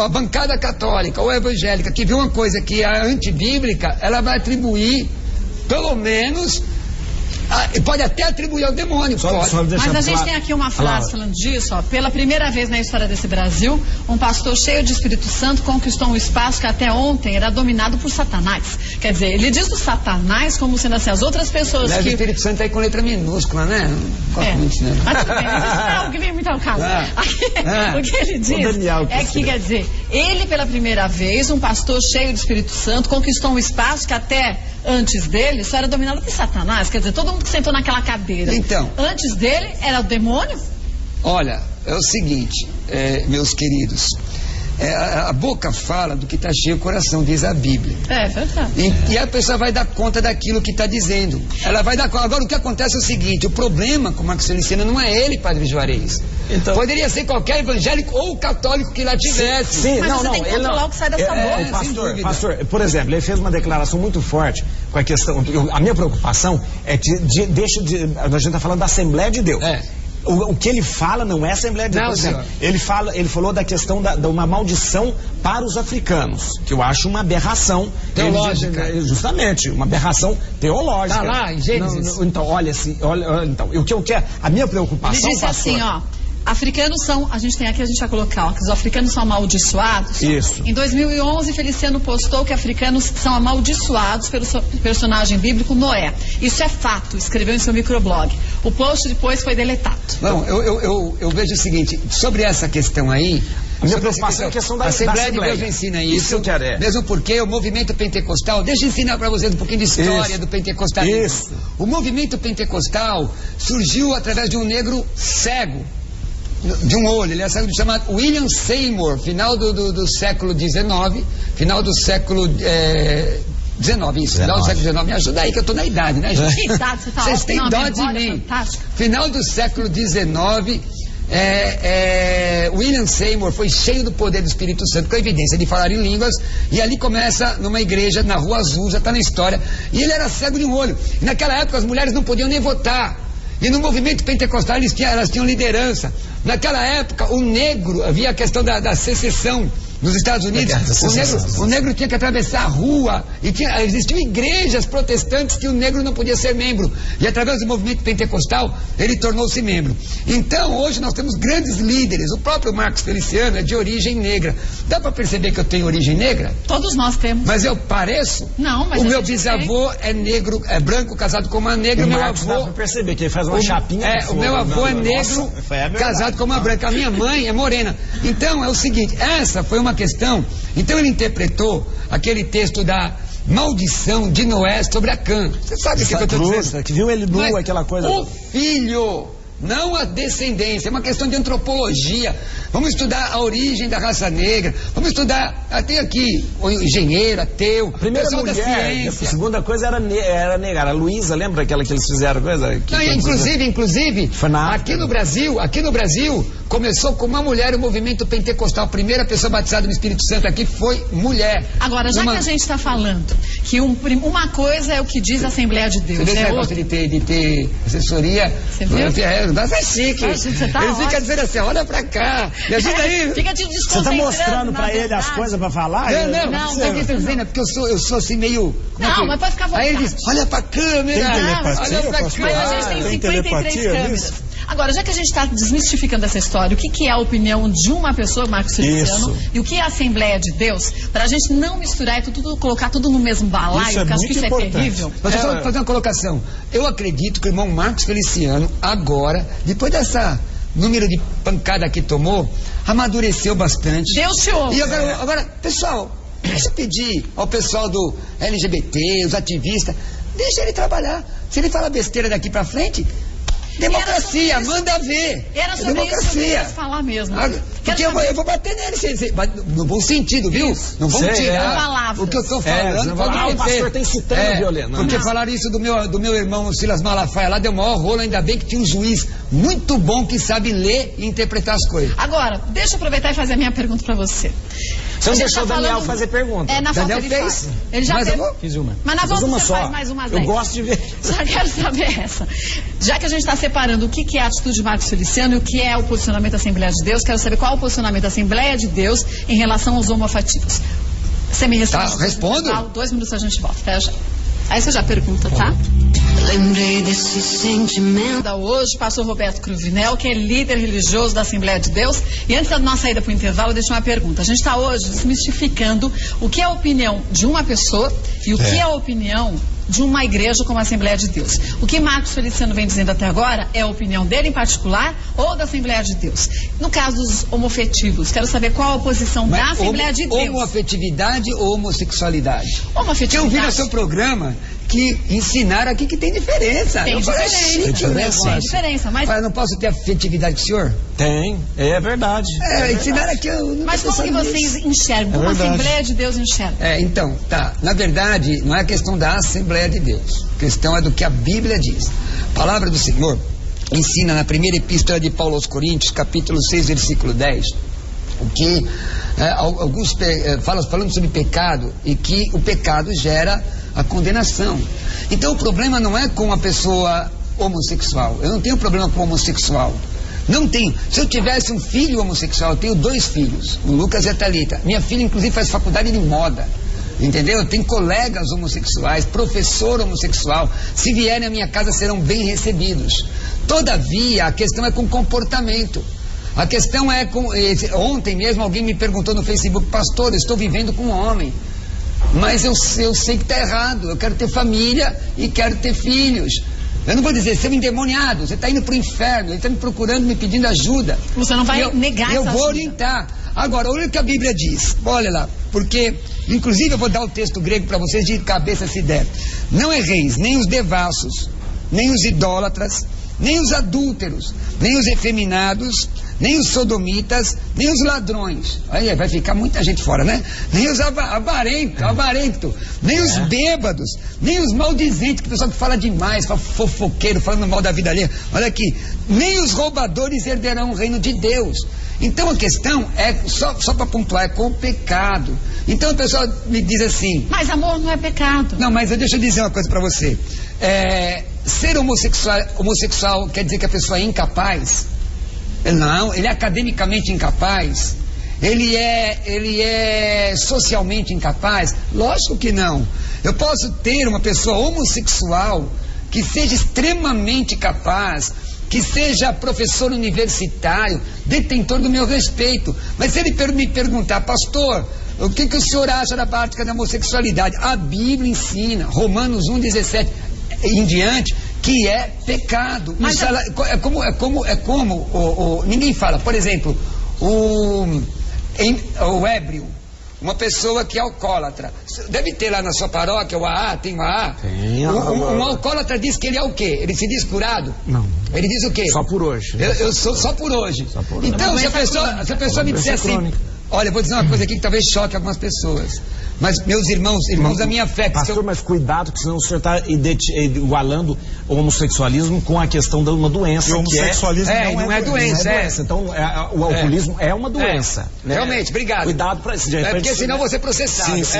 A bancada católica ou evangélica que viu uma coisa que é antibíblica, ela vai atribuir, pelo menos, pode até atribuir ao demônio. Mas a gente tem aqui uma frase falando disso, ó. Pela primeira vez na história desse Brasil, um pastor cheio de Espírito Santo conquistou um espaço que até ontem era dominado por Satanás. Quer dizer, ele diz do Satanás como sendo assim, as outras pessoas que... O Espírito Santo aí com letra minúscula, né? Muito, né? Mas tudo bem, mas isso não é o que vem muito ao caso. O que ele diz é que, quer dizer, ele pela primeira vez, um pastor cheio de Espírito Santo, conquistou um espaço que até antes dele só era dominado por Satanás. Quer dizer, todo mundo que sentou naquela cadeira. Então, antes dele era o demônio? Olha, é o seguinte, meus queridos, a boca fala do que está cheio o coração, diz a Bíblia. É verdade. E a pessoa vai dar conta daquilo que está dizendo. Ela vai dar conta. Agora, o que acontece é o seguinte, o problema com o Marcos Feliciano não é ele, Padre Juarez. Então, poderia ser qualquer evangélico ou católico que lá tivesse. Sim, mas você tem que controlar o que sai dessa boca. Pastor, por exemplo, ele fez uma declaração muito forte com a questão... A minha preocupação é que a gente está falando da Assembleia de Deus. O que ele fala não é Assembleia de Deus. Ele falou da questão de uma maldição para os africanos, que eu acho uma aberração teológica. Justamente, uma aberração teológica. Está lá em Gênesis. Então, o que eu quero, a minha preocupação, ele disse pastor, assim, ó, africanos são, a gente vai colocar, ó, que os africanos são amaldiçoados. Isso. Em 2011, Feliciano postou que africanos são amaldiçoados pelo personagem bíblico Noé. Isso é fato, escreveu em seu microblog. O post depois foi deletado. Bom, eu vejo o seguinte, sobre essa questão aí... A minha preocupação é a questão da Assembleia de Deus ensina isso, mesmo porque o movimento pentecostal, deixa eu ensinar para vocês um pouquinho de história do pentecostalismo. Isso. O movimento pentecostal surgiu através de um negro cego, de um olho, ele é cego, chamado William Seymour, final do século XIX, final do século... 19, isso, final do século XIX, me ajuda aí que eu tô na idade, né, gente? Que idade você tá? Vocês têm dó de mim. Final do século XIX, William Seymour foi cheio do poder do Espírito Santo, com a evidência de falar em línguas, e ali começa numa igreja na Rua Azul, já está na história, e ele era cego de um olho. E naquela época as mulheres não podiam nem votar. E no movimento pentecostal elas tinham liderança. Naquela época o negro, havia a questão da secessão nos Estados Unidos. O negro tinha que atravessar a rua e existiam igrejas protestantes que o negro não podia ser membro. E através do movimento pentecostal ele tornou-se membro. Então hoje nós temos grandes líderes. O próprio Marcos Feliciano é de origem negra. Dá para perceber que eu tenho origem negra? Todos nós temos. Mas eu pareço? Não, mas o meu bisavô é negro, é branco, casado com uma negra. O meu avô... Dá para perceber que ele faz uma chapinha. O meu avô é negro, casado com uma branca. A minha mãe é morena. Então é o seguinte, essa foi uma questão. Então ele interpretou aquele texto da maldição de Noé sobre a Cã. Você sabe o que eu estou dizendo? Que viu ele nu, aquela coisa. O filho, não a descendência, é uma questão de antropologia. Vamos estudar a origem da raça negra, vamos estudar, até aqui, o engenheiro, ateu, a primeira pessoal mulher, da ciência. A segunda coisa era negra, a Luísa, lembra aquela que eles fizeram coisa? Inclusive, aqui no Brasil, começou com uma mulher o movimento pentecostal. A primeira pessoa batizada no Espírito Santo aqui foi mulher. Agora, já que a gente está falando que uma coisa é o que diz a Assembleia de Deus. Você vê esse negócio de ter assessoria? Você viu? Nossa, é chique. Você tá ele fica dizendo assim, olha pra cá, me ajuda aí. Fica te Você tá mostrando pra ele as coisas pra falar? Não, sabe o que eu tô dizendo? É porque eu sou assim meio... mas pode ficar à vontade. Aí ele diz, olha pra câmera. Tem telepatia, olha pra pastor? Mas a gente tem 53 câmeras. Nisso? Agora, já que a gente está desmistificando essa história, o que é a opinião de uma pessoa, Marcos Feliciano, e o que é a Assembleia de Deus, para a gente não misturar e colocar tudo no mesmo balaio, porque acho que isso é terrível. Mas eu só fazer uma colocação. Eu acredito que o irmão Marcos Feliciano, agora, depois dessa número de pancada que tomou, amadureceu bastante. Deus te ouve. E agora, pessoal, deixa eu pedir ao pessoal do LGBT, os ativistas, deixa ele trabalhar. Se ele fala besteira daqui para frente... Democracia. democracia, manda ver. Era sobre isso que eu queria falar mesmo. Porque eu vou bater nele, no bom sentido, viu? Isso. Não vamos tirar palavras. o que eu estou falando. O pastor tem citando violento. Porque falaram isso do meu irmão Silas Malafaia lá, deu maior rolo, ainda bem que tinha um juiz muito bom que sabe ler e interpretar as coisas. Agora, deixa eu aproveitar e fazer a minha pergunta pra você. Você não deixou o Daniel fazer pergunta. Na Daniel volta ele fez. faz. Ele já fez. Fiz uma. Mas na volta uma você só. faz mais umas 10. Eu gosto de ver. Só quero saber essa. Já que a gente está separando o que é a atitude de Marcos Feliciano e o que é o posicionamento da Assembleia de Deus, quero saber qual é o posicionamento da Assembleia de Deus em relação aos homoafetivos. Você me responde? Tá, respondo. 2 minutos a gente volta. Até já. Aí você já pergunta, tá? Lembrei desse sentimento. Hoje, pastor Roberto Cruvinel, que é líder religioso da Assembleia de Deus. E antes da nossa saída para o intervalo, deixa uma pergunta. A gente está hoje desmistificando o que é a opinião de uma pessoa e o que é a opinião de uma igreja como a Assembleia de Deus. O que Marcos Feliciano vem dizendo até agora é a opinião dele em particular ou da Assembleia de Deus. No caso dos homoafetivos, quero saber qual a posição da Assembleia de Deus. Homoafetividade ou homossexualidade? Homoafetividade. Eu vi no seu programa que ensinaram aqui que tem diferença. Tem diferença. Tem diferença, mas... Eu não posso ter afetividade com o senhor? Tem, é verdade. Ensinaram aqui. Mas como que vocês enxergam? Como a Assembleia de Deus enxerga? Então, tá. Na verdade, não é questão da Assembleia de Deus. A questão é do que a Bíblia diz. A palavra do Senhor ensina na primeira epístola de Paulo aos Coríntios, capítulo 6, versículo 10, o que alguns falando sobre pecado e que o pecado gera a condenação. Então o problema não é com a pessoa homossexual. Eu não tenho problema com o homossexual. Não tenho. Se eu tivesse um filho homossexual, eu tenho 2 filhos, o Lucas e a Thalita. Minha filha, inclusive, faz faculdade de moda. Entendeu? Eu tenho colegas homossexuais, professor homossexual. Se vierem à minha casa, serão bem recebidos. Todavia, a questão é com comportamento. A questão é com... Ontem mesmo alguém me perguntou no Facebook: pastor, eu estou vivendo com um homem, mas eu sei que está errado. Eu quero ter família e quero ter filhos. Eu não vou dizer, seu endemoniado, você está indo para o inferno, ele está me procurando, me pedindo ajuda. Você não vai negar essa ajuda. Eu vou orientar. Agora, olha o que a Bíblia diz. Olha lá, porque, inclusive, eu vou dar o texto grego para vocês de cabeça se der. Não erreis, nem os devassos, nem os idólatras, nem os adúlteros, nem os efeminados, nem os sodomitas, nem os ladrões. Aí vai ficar muita gente fora, né? Nem os avarento, nem os bêbados, nem os maldizentes, que o pessoal que fala demais, fofoqueiro, falando mal da vida alheia. Olha aqui, nem os roubadores herderão o reino de Deus. Então a questão é, só para pontuar, é com o pecado. Então a pessoa me diz assim... Mas amor não é pecado. Não, mas deixa eu dizer uma coisa para você. Ser homossexual quer dizer que a pessoa é incapaz? Não, ele é academicamente incapaz. Ele é socialmente incapaz? Lógico que não. Eu posso ter uma pessoa homossexual que seja extremamente capaz, que seja professor universitário, detentor do meu respeito. Mas se ele me perguntar: pastor, o que o senhor acha da prática da homossexualidade? A Bíblia ensina, Romanos 1,17 em diante, que é pecado. Mas ninguém fala. Por exemplo, o ébrio, uma pessoa que é alcoólatra. Deve ter lá na sua paróquia o AA, tem o AA? Tem. Um alcoólatra diz que ele é o quê? Ele se diz curado? Não. Ele diz o quê? Só por hoje. Eu sou só por hoje. Só por hoje. Então, se a pessoa me disser assim... Olha, eu vou dizer uma coisa aqui que talvez choque algumas pessoas. Mas meus irmãos da minha fé... Pastor, mas cuidado, que senão o senhor está igualando o homossexualismo com a questão de uma doença. E o homossexualismo não é doença. Então, o alcoolismo é uma doença. Né? Realmente, obrigado. Cuidado para isso. Porque senão você é processado. Sim.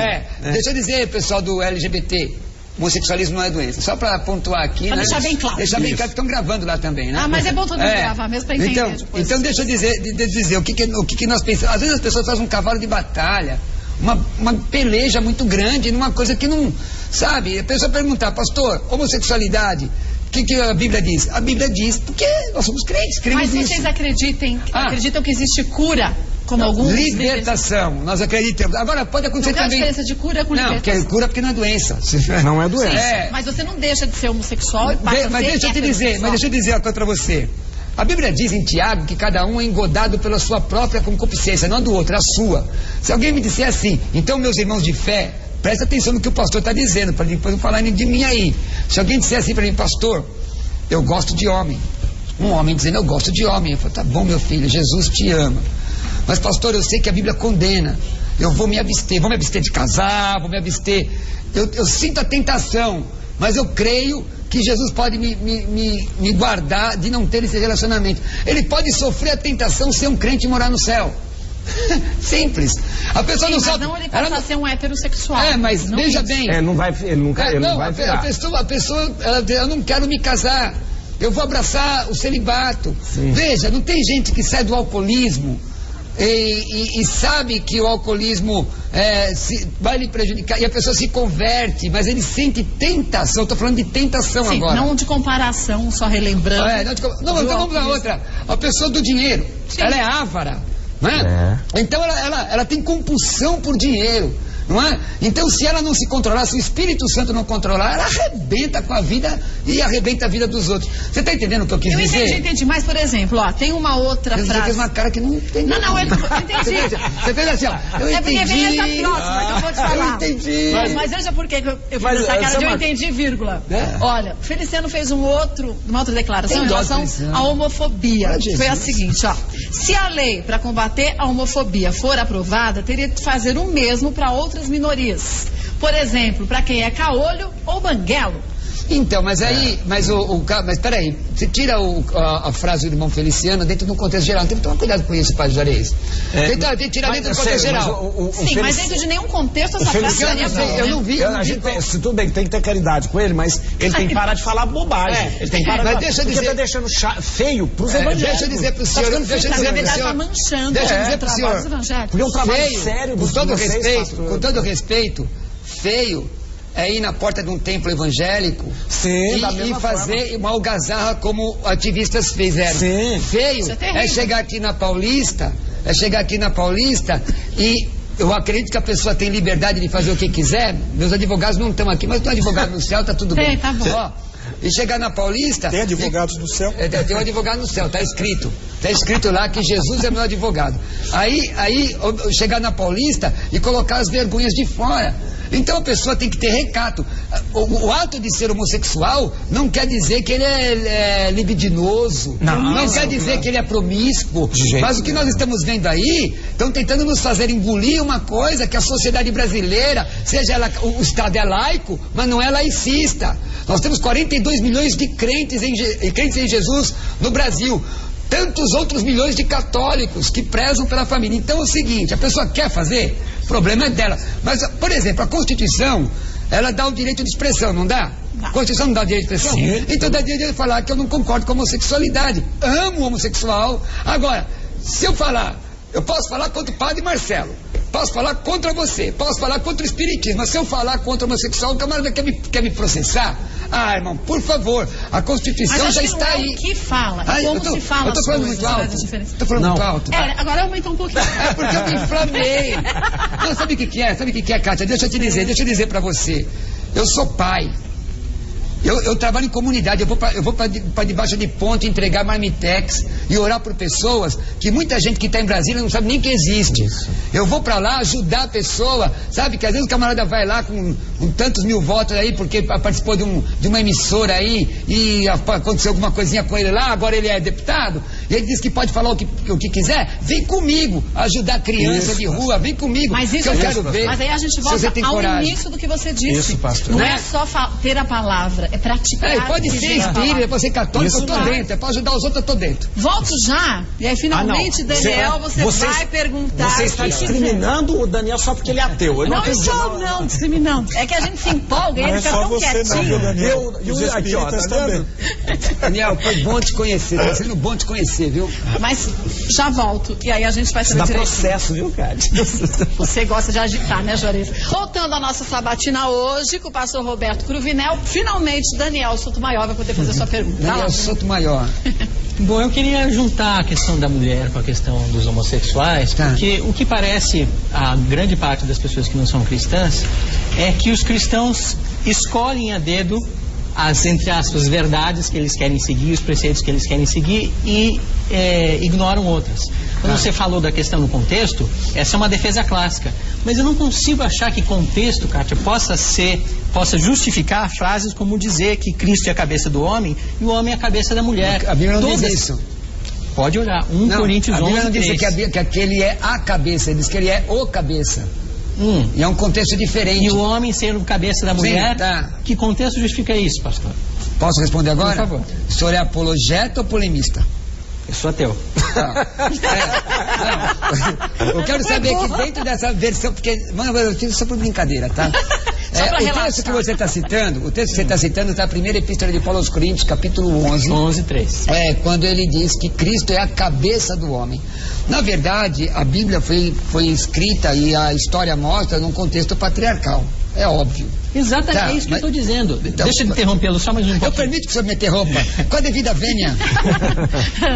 Deixa eu dizer, pessoal do LGBT... Homossexualismo não é doença. Só para pontuar aqui, pra né? deixar bem claro. Deixar bem claro que estão gravando lá também, né? Mas é bom todo mundo gravar mesmo para entender. Então deixa eu dizer o que nós pensamos. Às vezes as pessoas fazem um cavalo de batalha, uma peleja muito grande numa coisa que não... Sabe? A pessoa perguntar: pastor, homossexualidade, o que a Bíblia diz? A Bíblia diz porque nós somos crentes, cremos nisso. Mas vocês acreditam que existe cura? Como alguns libertação, nós acreditamos. Agora pode acontecer também. Qual a diferença de cura com libertação? Não, cura porque não é doença. Não é doença. Mas você não deixa de ser homossexual e passa a ser deixa eu dizer uma coisa para você. A Bíblia diz em Tiago que cada um é engodado pela sua própria concupiscência, não do outro, a sua. Se alguém me disser assim: então, meus irmãos de fé, presta atenção no que o pastor está dizendo, para depois não falar de mim aí. Se alguém disser assim para mim: pastor, eu gosto de homem, um homem dizendo, eu gosto de homem. Eu falo, tá bom, meu filho, Jesus te ama. Mas, pastor, eu sei que a Bíblia condena. Eu vou me abster de casar, vou me abster. Eu sinto a tentação, mas eu creio que Jesus pode me guardar de não ter esse relacionamento. Ele pode sofrer a tentação de ser um crente e morar no céu. Simples. A pessoa não sabe. Não, ele passa a ser um heterossexual. Mas não veja bem. Ele não vai virar. A pessoa, eu não quero me casar. Eu vou abraçar o celibato. Sim. Veja, não tem gente que sai do alcoolismo e sabe que o alcoolismo vai lhe prejudicar, e a pessoa se converte, mas ele sente tentação. Eu estou falando de tentação. Sim, agora. Não de comparação, só relembrando. Então vamos para outra. A pessoa do dinheiro, sim, ela é ávara, não é? Então ela tem compulsão por dinheiro, não é? Então, se ela não se controlar, se o Espírito Santo não controlar, ela arrebenta com a vida e arrebenta a vida dos outros. Você está entendendo o que eu quis dizer? Eu entendi. Mas, por exemplo, tem uma outra frase. Você fez uma cara que não entendeu. Não, eu entendi. Você fez assim, ó. Eu entendi. É porque vem essa próxima que eu vou te falar. Eu entendi. Mas veja por que eu fiz essa cara de eu entendi, vírgula. Olha, o Feliciano fez uma outra declaração em relação à homofobia. Foi a seguinte, ó. Se a lei para combater a homofobia for aprovada, teria que fazer o mesmo para outras minorias. Por exemplo, para quem é caolho ou banguelo. Então, mas aí, mas peraí, você tira a frase do irmão Feliciano dentro de um contexto geral. Tem que tomar cuidado com isso, Padre Juarez. Tem que tirar dentro do contexto geral. Mas dentro de nenhum contexto essa frase estaria boa. Eu não vi. Tudo bem, tem que ter caridade com ele, mas ele tem que parar de falar bobagem. Ele tem que parar mas deixa eu dizer, porque tá deixando feio pros evangélicos. Deixa eu dizer pro senhor, tá manchando. Deixa eu dizer pro senhor. Porque é um trabalho sério com todo respeito, feio é ir na porta de um templo evangélico. Sim, e fazer uma algazarra como ativistas fizeram. Sim. Feio é chegar aqui na Paulista, e eu acredito que a pessoa tem liberdade de fazer o que quiser. Meus advogados não estão aqui, mas tem um advogado no céu, tá tudo bem. Tá bom. Ó, e chegar na Paulista... Tem advogados no céu? Tem um advogado no céu, tá escrito lá que Jesus é meu advogado. Aí chegar na Paulista e colocar as vergonhas de fora. Então a pessoa tem que ter recato. O ato de ser homossexual não quer dizer que ele é libidinoso, não quer dizer que ele é promíscuo. Mas o que nós estamos vendo aí, estão tentando nos fazer engolir uma coisa que a sociedade brasileira, seja ela, o Estado é laico, mas não é laicista. Nós temos 42 milhões de crentes em Jesus no Brasil. Tantos outros milhões de católicos que prezam pela família. Então é o seguinte, a pessoa quer fazer, o problema é dela. Mas, por exemplo, a Constituição, ela dá o direito de expressão, não dá? A Constituição não dá o direito de expressão? Sim. Então dá direito de falar que eu não concordo com a homossexualidade. Amo o homossexual. Agora, se eu falar, eu posso falar contra o padre Marcelo, posso falar contra você, posso falar contra o espiritismo, mas se eu falar contra o homossexual, o camarada quer me processar? Ah, irmão, por favor, a Constituição já está aí. Mas o que fala? Como se fala? Eu tô falando muito alto. Tô falando muito alto. Agora aumentou um pouquinho. É porque eu me inflamei. Não, sabe o que é? Sabe o que é, Kátia? Deixa eu dizer pra você. Eu sou pai. Eu trabalho em comunidade, eu vou para debaixo de ponte entregar marmitex e orar por pessoas que muita gente que está em Brasília não sabe nem que existe. Eu vou para lá ajudar a pessoa, sabe? Que às vezes o camarada vai lá com tantos mil votos aí porque participou de uma emissora aí e aconteceu alguma coisinha com ele lá, agora ele é deputado, e ele diz que pode falar o que quiser. Vem comigo ajudar criança de rua, vem comigo, mas isso que eu quero ver. Mas aí a gente volta ao início do que você disse. Isso, pastor. Não é só ter a palavra, é praticar. Pode ser espírita, pode ser católico, eu tô dentro. É pra ajudar os outros, eu tô dentro. Volto já, e aí finalmente, Daniel, você vai perguntar. Você está discriminando o Daniel só porque ele é ateu. Não estou discriminando. É que a gente se empolga e ele fica tão quietinho. Os espíritas também. Daniel, foi bom te conhecer, tá sendo bom te conhecer, viu? Mas já volto, e aí a gente vai saber direitinho. Dá processo, viu, cara? Você gosta de agitar, né, Juarez? Voltando à nossa sabatina hoje, com o pastor Roberto Cruvinel, finalmente Daniel Sotomayor vai poder fazer sua pergunta. Daniel Sotomayor. Bom, eu queria juntar a questão da mulher com a questão dos homossexuais, porque o que parece a grande parte das pessoas que não são cristãs é que os cristãos escolhem a dedo as, entre aspas, verdades que eles querem seguir, os preceitos que eles querem seguir e ignoram outras. Quando você falou da questão do contexto, essa é uma defesa clássica. Mas eu não consigo achar que contexto, Kátia, possa possa justificar frases como dizer que Cristo é a cabeça do homem e o homem é a cabeça da mulher. A Bíblia não diz isso. Pode olhar, 1 Coríntios 11, a Bíblia não diz 3. que aquele é a cabeça, ele diz que ele é o cabeça. E é um contexto diferente. E o homem sendo cabeça da mulher, Sim, tá. Que contexto justifica isso, pastor? Posso responder agora? Por favor. O senhor é apologeta ou polemista? Eu sou ateu. Não. Eu quero saber que dentro dessa versão, porque, mano, eu fiz só por brincadeira, tá? O texto que você está citando, está na primeira epístola de Paulo aos Coríntios, capítulo 11. 11:3. Quando ele diz que Cristo é a cabeça do homem. Na verdade, a Bíblia foi escrita e a história mostra num contexto patriarcal. É óbvio. Exatamente, é isso que eu estou dizendo. Então, deixa eu interrompê-lo só mais um pouquinho. Eu permito que o senhor me interrompa. Com a devida vênia.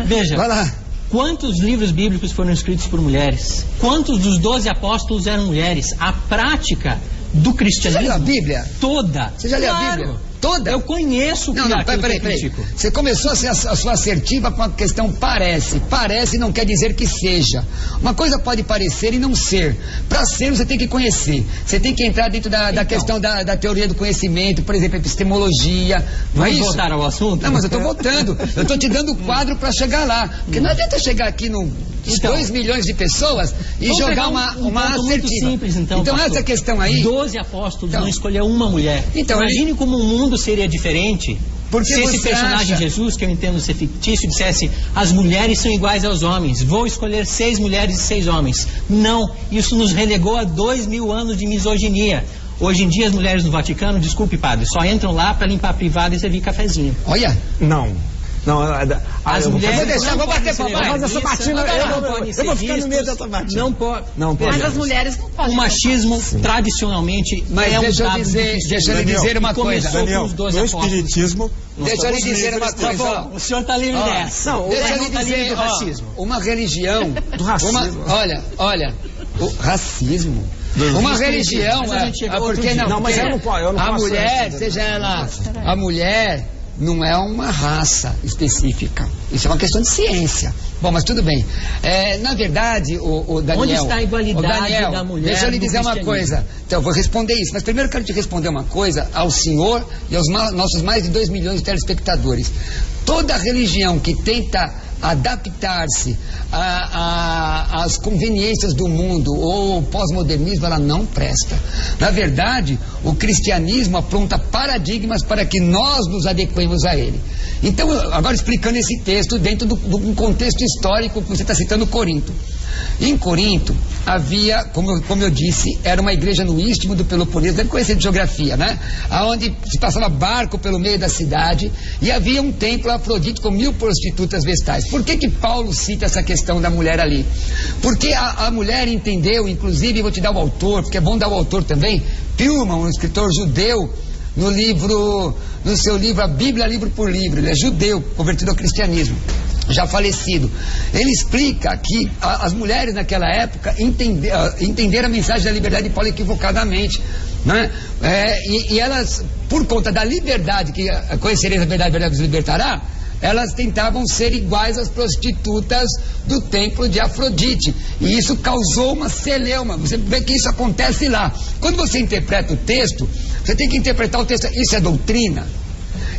Veja. Vai lá. Quantos livros bíblicos foram escritos por mulheres? Quantos dos 12 apóstolos eram mulheres? A prática do cristianismo... Você já leu a Bíblia? Toda. Você já leu a Bíblia? Toda? Eu conheço peraí. Você começou a sua assertiva com a questão parece. Parece não quer dizer que seja. Uma coisa pode parecer e não ser. Para ser, você tem que conhecer. Você tem que entrar dentro da questão da teoria do conhecimento, por exemplo, epistemologia. Vamos voltar ao assunto? Não, mas eu estou voltando. Eu estou te dando o quadro para chegar lá. Porque não adianta chegar aqui no... 2 milhões de pessoas e jogar uma assertiva. Simples, então essa questão aí... 12 apóstolos não escolheram uma mulher. Então, imagine como o mundo seria diferente se esse personagem Jesus, que eu entendo ser fictício, dissesse: as mulheres são iguais aos homens, vou escolher 6 mulheres e 6 homens. Não, isso nos relegou a 2000 anos de misoginia. Hoje em dia as mulheres no Vaticano, desculpe padre, só entram lá para limpar a privada e servir cafezinho. Olha, não, as mulheres vou bater pra baixo. Mas essa batina, eu vou ficar no meio dessa batina. Não pode. Mas as mulheres não podem. O machismo, tradicionalmente, mas é um deixa eu lhe dizer uma coisa. Daniel, no espiritismo... Deixa eu lhe dizer uma coisa. O senhor está livre dessa. Deixa eu lhe dizer, uma religião... Do racismo. Olha, o racismo... Uma religião, porque não? Não, mas eu não posso. A mulher, seja ela... A mulher... não é uma raça específica. Isso é uma questão de ciência. Bom, mas tudo bem. Na verdade, o Daniel... Onde está a igualdade Daniel, da mulher? Deixa eu lhe dizer uma coisa. Então, eu vou responder isso. Mas primeiro eu quero te responder uma coisa ao senhor e aos nossos mais de 2 milhões de telespectadores. Toda religião que tenta adaptar-se às conveniências do mundo ou ao pós-modernismo, ela não presta. Na verdade, o cristianismo apronta paradigmas para que nós nos adequemos a ele. Então, agora explicando esse texto dentro de um contexto histórico, você está citando Corinto. Em Corinto havia, como eu disse, era uma igreja no istmo do Peloponeso, deve conhecer de geografia, né? Onde se passava barco pelo meio da cidade e havia um templo a Afrodite com 1000 prostitutas vestais. Por que Paulo cita essa questão da mulher ali? Porque a mulher entendeu, inclusive, vou te dar o autor, porque é bom dar o autor também, Pilman, um escritor judeu, no seu livro A Bíblia, livro por livro, ele é judeu, convertido ao cristianismo, já falecido. Ele explica que as mulheres naquela época entenderam a mensagem da liberdade de Paulo equivocadamente, né? E elas, por conta da liberdade, que conhecereis a verdade vos libertará, elas tentavam ser iguais às prostitutas do templo de Afrodite. E isso causou uma celeuma. Você vê que isso acontece lá. Quando você interpreta o texto, você tem que interpretar o texto. Isso é doutrina?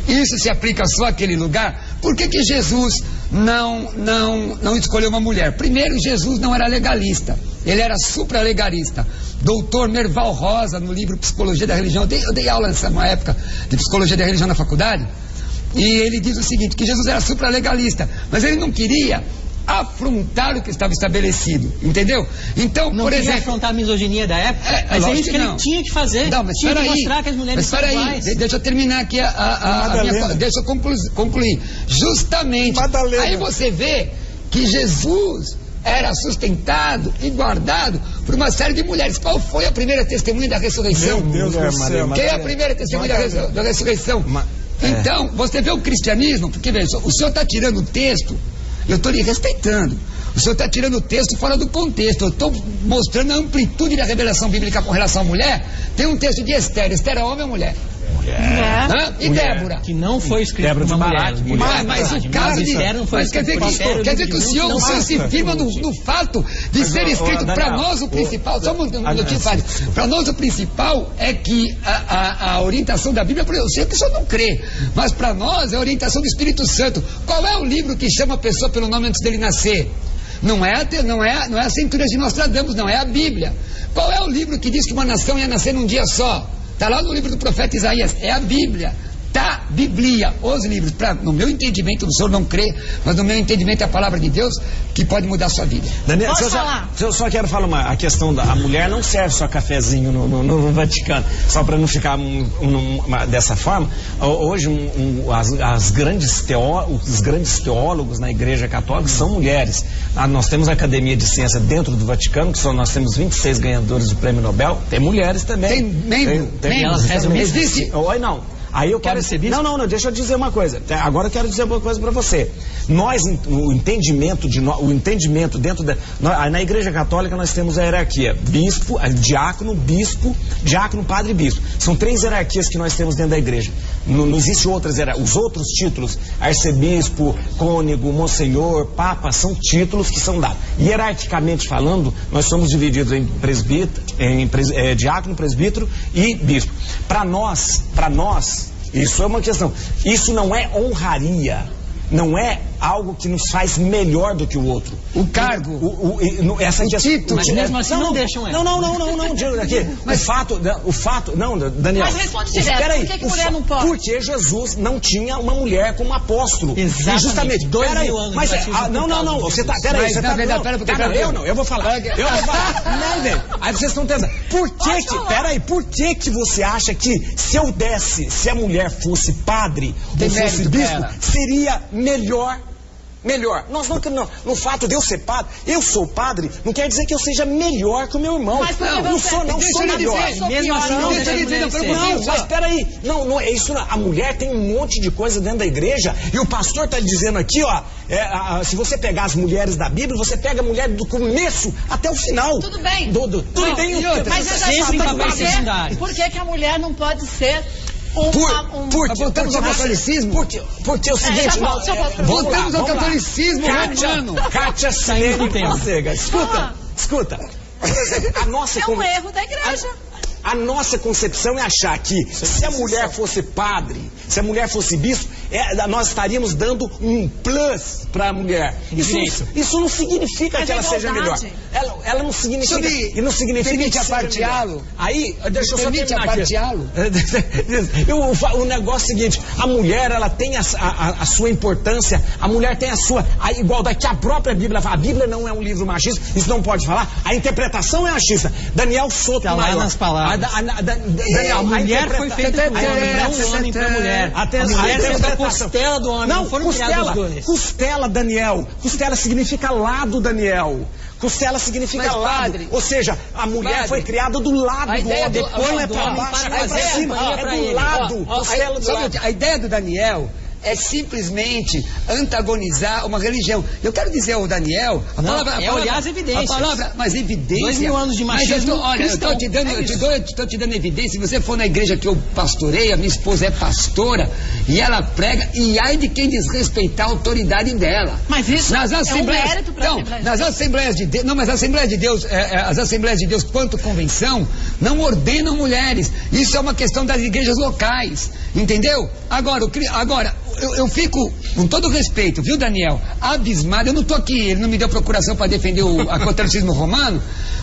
Isso se aplica só àquele lugar? Por que Jesus não escolheu uma mulher? Primeiro, Jesus não era legalista. Ele era supralegalista. Doutor Merval Rosa, no livro Psicologia da Religião, eu dei aula nessa época de Psicologia da Religião na faculdade, e ele diz o seguinte, que Jesus era supralegalista, mas ele não queria afrontar o que estava estabelecido, entendeu? Então, não por exemplo, afrontar a misoginia da época, mas é isso que ele tinha que fazer. Não, mas tinha que mostrar que as mulheres são iguais. Deixa eu terminar aqui deixa eu concluir. Justamente, aí você vê que Jesus era sustentado e guardado por uma série de mulheres. Qual foi a primeira testemunha da ressurreição? Meu Deus do céu. Quem é a primeira testemunha da ressurreição? Então, você vê o cristianismo, porque veja, o senhor está tirando o texto, eu estou lhe respeitando. O senhor está tirando o texto fora do contexto. Eu estou mostrando a amplitude da revelação bíblica com relação à mulher. Tem um texto de Esther. Esther é homem ou mulher? mulher. Hã? E Débora? Que não foi escrito Débora por uma de mulher. Baraque. Mas o caso de... Mas quer dizer que o senhor se firma no fato de ser escrito para nós o principal. Só um minutinho, Fábio. Para nós o principal é que a orientação da Bíblia, eu sei que o senhor não crê, mas para nós é a orientação do Espírito Santo. Qual é o livro que chama a pessoa pelo nome antes dele nascer? Não é a Centúrias de Nostradamus, não, é a Bíblia. Qual é o livro que diz que uma nação ia nascer num dia só? Está lá no livro do profeta Isaías, é a Bíblia. Tá, Bíblia, os livros, no meu entendimento, o senhor não crê, mas no meu entendimento é a palavra de Deus que pode mudar a sua vida. Daniel, Pode falar. eu só quero falar a questão da mulher não serve só cafezinho no Vaticano, só para não ficar dessa forma. Hoje os grandes teólogos na Igreja Católica são mulheres. Nós temos a Academia de Ciência dentro do Vaticano, que nós temos 26 ganhadores do Prêmio Nobel, tem mulheres também. Tem membro? Elas rezam mesmo? Existe. Oi, não. Aí eu quero ser bispo? Não, deixa eu dizer uma coisa. Agora eu quero dizer uma coisa para você. Nós, o entendimento dentro da... Na Igreja Católica nós temos a hierarquia bispo, diácono, padre e bispo. São 3 hierarquias que nós temos dentro da igreja. Não existe outras hierarquias. Os outros títulos, arcebispo, cônego, monsenhor, papa, são títulos que são dados. Hierarquicamente falando, nós somos divididos em diácono, presbítero e bispo. Para nós, isso é uma questão. Isso não é honraria. Não é algo que nos faz melhor do que o outro. O cargo. Essa título. Mas mesmo assim não deixam ela. Não, Diego, aqui. Mas o fato, não, Daniel. Mas responde direto, por que mulher não pode? Porque Jesus não tinha uma mulher como apóstolo. Exatamente. E justamente, 2000 anos. Mas, não, você tá, peraí, você tá... Eu vou falar. Não, velho. Aí vocês estão tentando. Por que você acha que se a mulher fosse padre ou fosse bispo, seria melhor? Nós não, no fato de eu ser padre, eu sou padre, não quer dizer que eu seja melhor que o meu irmão. Mas não sou melhor. Mesmo assim não Não, mas peraí. Não, é isso. A mulher tem um monte de coisa dentro da igreja e o pastor está dizendo aqui, ó, se você pegar as mulheres da Bíblia, você pega a mulher do começo até o final. Tudo bem. Tudo bem. Mas eu já falo por que a mulher não pode ser voltamos ao catolicismo? Porque é o seguinte... Voltamos ao catolicismo romano. Kátia Silene Fonseca. Escuta. Por exemplo, é um erro da igreja. A nossa concepção é achar que se a mulher fosse padre, se a mulher fosse bispo, nós estaríamos dando um plus para a mulher. Isso não significa que ela seja melhor. Ela não significa... E não significa permite aparteá-lo. Aí, deixa eu só permite terminar aparteá-lo. O negócio é o seguinte, a mulher, ela tem a sua importância, a mulher tem a igualdade, que a própria Bíblia fala. A Bíblia não é um livro machista, isso não pode falar. A interpretação é machista. Daniel Soto tá lá nas palavras. Daniel, a mulher foi feita para o homem, não o homem para a mulher. A mulher fez a costela do homem, não foram criados os dois. Costela, Daniel. Costela significa lado, Daniel. Costela significa lado. Padre, ou seja, a mulher foi criada do lado do homem. Depois não é para baixo, é para cima, é do lado. Costela do lado. A ideia do Daniel é simplesmente antagonizar uma religião. Eu quero dizer ao Daniel... olhar as evidências. A palavra, mas evidência... 2000 anos de machismo. Olha, eu estou te dando evidência. Se você for na igreja que eu pastorei, a minha esposa é pastora, e ela prega, e ai de quem desrespeitar a autoridade dela. Mas isso nas assembleias, é um mérito para a Assembleia. Nas Assembleias de Deus... Não, mas a Assembleia de Deus, as Assembleias de Deus, quanto convenção, não ordenam mulheres. Isso é uma questão das igrejas locais. Entendeu? Agora, eu fico, com todo respeito, viu, Daniel, abismado. Eu não estou aqui, ele não me deu procuração para defender o catolicismo romano,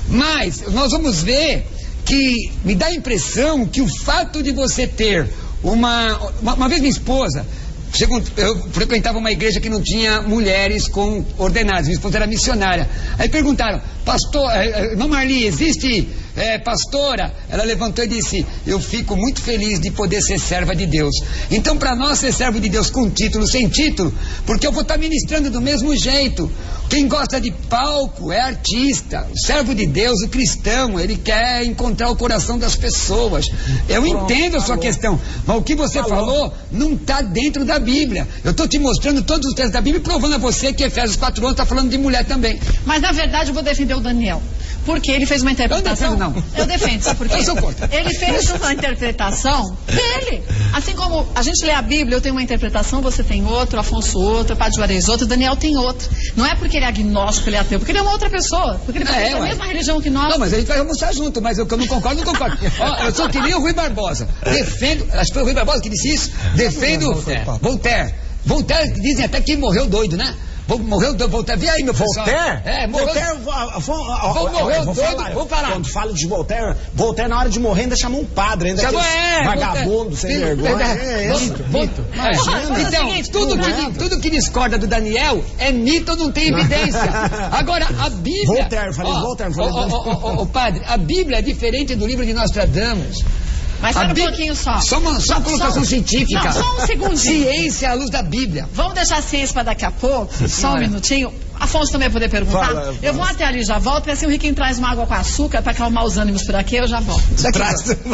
mas nós vamos ver que me dá a impressão que o fato de você ter uma vez minha esposa, eu frequentava uma igreja que não tinha mulheres com ordenadas, minha esposa era missionária. Aí perguntaram, pastor, irmã Marli, existe pastora? Ela levantou e disse, eu fico muito feliz de poder ser serva de Deus. Então, para nós ser servo de Deus com título, sem título, porque eu vou estar ministrando do mesmo jeito. Quem gosta de palco é artista. O servo de Deus, o cristão, ele quer encontrar o coração das pessoas. Eu entendo a sua questão, mas o que você falou não está dentro da Bíblia. Eu estou te mostrando todos os textos da Bíblia e provando a você que Efésios 4:11 está falando de mulher também. Mas na verdade eu vou defender o Daniel. Porque ele fez uma interpretação. Eu defendo, sabe por quê? Eu sou contra. Ele fez uma interpretação dele. Assim como a gente lê a Bíblia, eu tenho uma interpretação, você tem outra, o Afonso outra, o Padre Juarez outra, o Daniel tem outra. Não é porque ele é agnóstico, ele é ateu, porque ele é uma outra pessoa. Porque ele é a mesma religião que nós. Não, mas a gente vai almoçar junto, mas eu que eu não concordo, não concordo. Ó, eu sou que nem o Rui Barbosa. Defendo, acho que foi o Rui Barbosa que disse isso, defendo Voltaire. Voltaire, dizem até que morreu doido, né? Morreu doido, Voltaire. Vê aí, meu pessoal. Voltaire? É, morreu. Voltaire, vou falar. Quando falo de Voltaire, na hora de morrer ainda chamou um padre, ainda vagabundo, sem vergonha. Mito. Então, tudo que discorda do Daniel é mito, não tem evidência. Agora, a Bíblia... Voltaire. Padre, a Bíblia é diferente do livro de Nostradamus. Mas só um pouquinho só. Só uma colocação científica. Não, só um segundinho. Ciência à luz da Bíblia. Vamos deixar a ciência para daqui a pouco. Só um minutinho. Afonso também vai poder perguntar. Fala. Eu vou até ali, já volto, porque assim o Riquinho traz uma água com açúcar para acalmar os ânimos por aqui, eu já volto.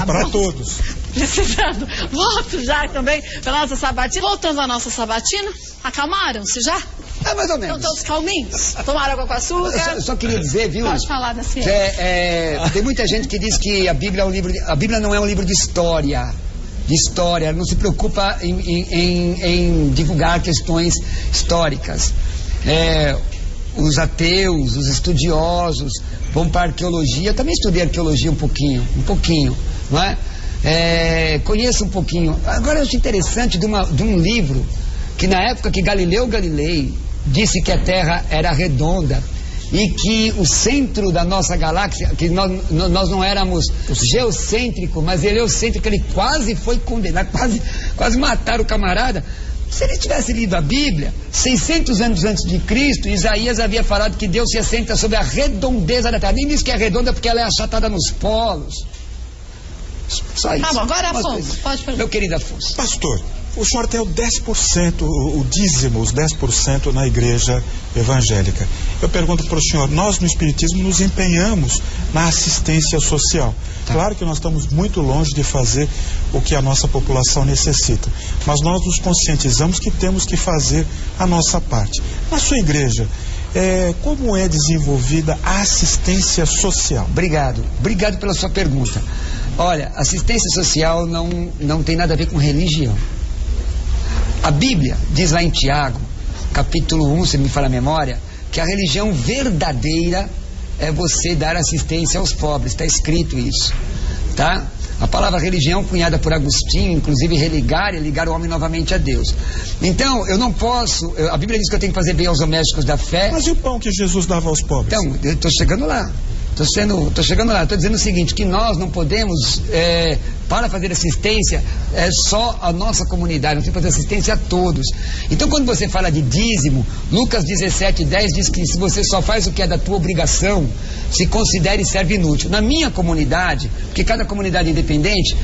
Para todos. Precisando. Volto já também pela nossa sabatina. Voltando à nossa sabatina, acalmaram-se já? É mais ou menos. Estão todos calminhos? Tomaram água com açúcar? Eu só queria dizer, viu? Pode falar da ciência. Tem muita gente que diz que a Bíblia é um livro. A Bíblia não é um livro de história. Ela não se preocupa em divulgar questões históricas. Os ateus, os estudiosos vão para a arqueologia. Eu também estudei arqueologia um pouquinho, não é? Conheço um pouquinho. Agora eu acho interessante de um livro que na época que Galileu Galilei disse que a Terra era redonda e que o centro da nossa galáxia, que nós não éramos geocêntrico, mas heliocêntrico, ele quase foi condenado, quase mataram o camarada. Se ele tivesse lido a Bíblia, 600 anos antes de Cristo, Isaías havia falado que Deus se assenta sobre a redondeza da Terra. Nem diz que é redonda porque ela é achatada nos polos. Só isso. Tá bom, agora Afonso, pode perguntar. Meu querido Afonso. Pastor, o senhor tem o 10%, o dízimo, os 10% na igreja evangélica. Eu pergunto para o senhor, nós no Espiritismo nos empenhamos na assistência social. Tá. Claro que nós estamos muito longe de fazer o que a nossa população necessita, mas nós nos conscientizamos que temos que fazer a nossa parte. Na sua igreja, como é desenvolvida a assistência social? Obrigado pela sua pergunta. Olha, assistência social não tem nada a ver com religião. A Bíblia diz lá em Tiago, capítulo 1, se me falha a memória, que a religião verdadeira é você dar assistência aos pobres. Está escrito isso, tá? A palavra religião, cunhada por Agostinho, inclusive religar, é ligar o homem novamente a Deus. Então, eu não posso... A Bíblia diz que eu tenho que fazer bem aos domésticos da fé. Mas e o pão que Jesus dava aos pobres? Então, eu estou chegando lá. Estou chegando lá, estou dizendo o seguinte, que nós não podemos, para fazer assistência, só a nossa comunidade, nós temos que fazer assistência a todos. Então, quando você fala de dízimo, Lucas 17:10 diz que se você só faz o que é da tua obrigação, se considere servo inútil. Na minha comunidade, porque cada comunidade é independente,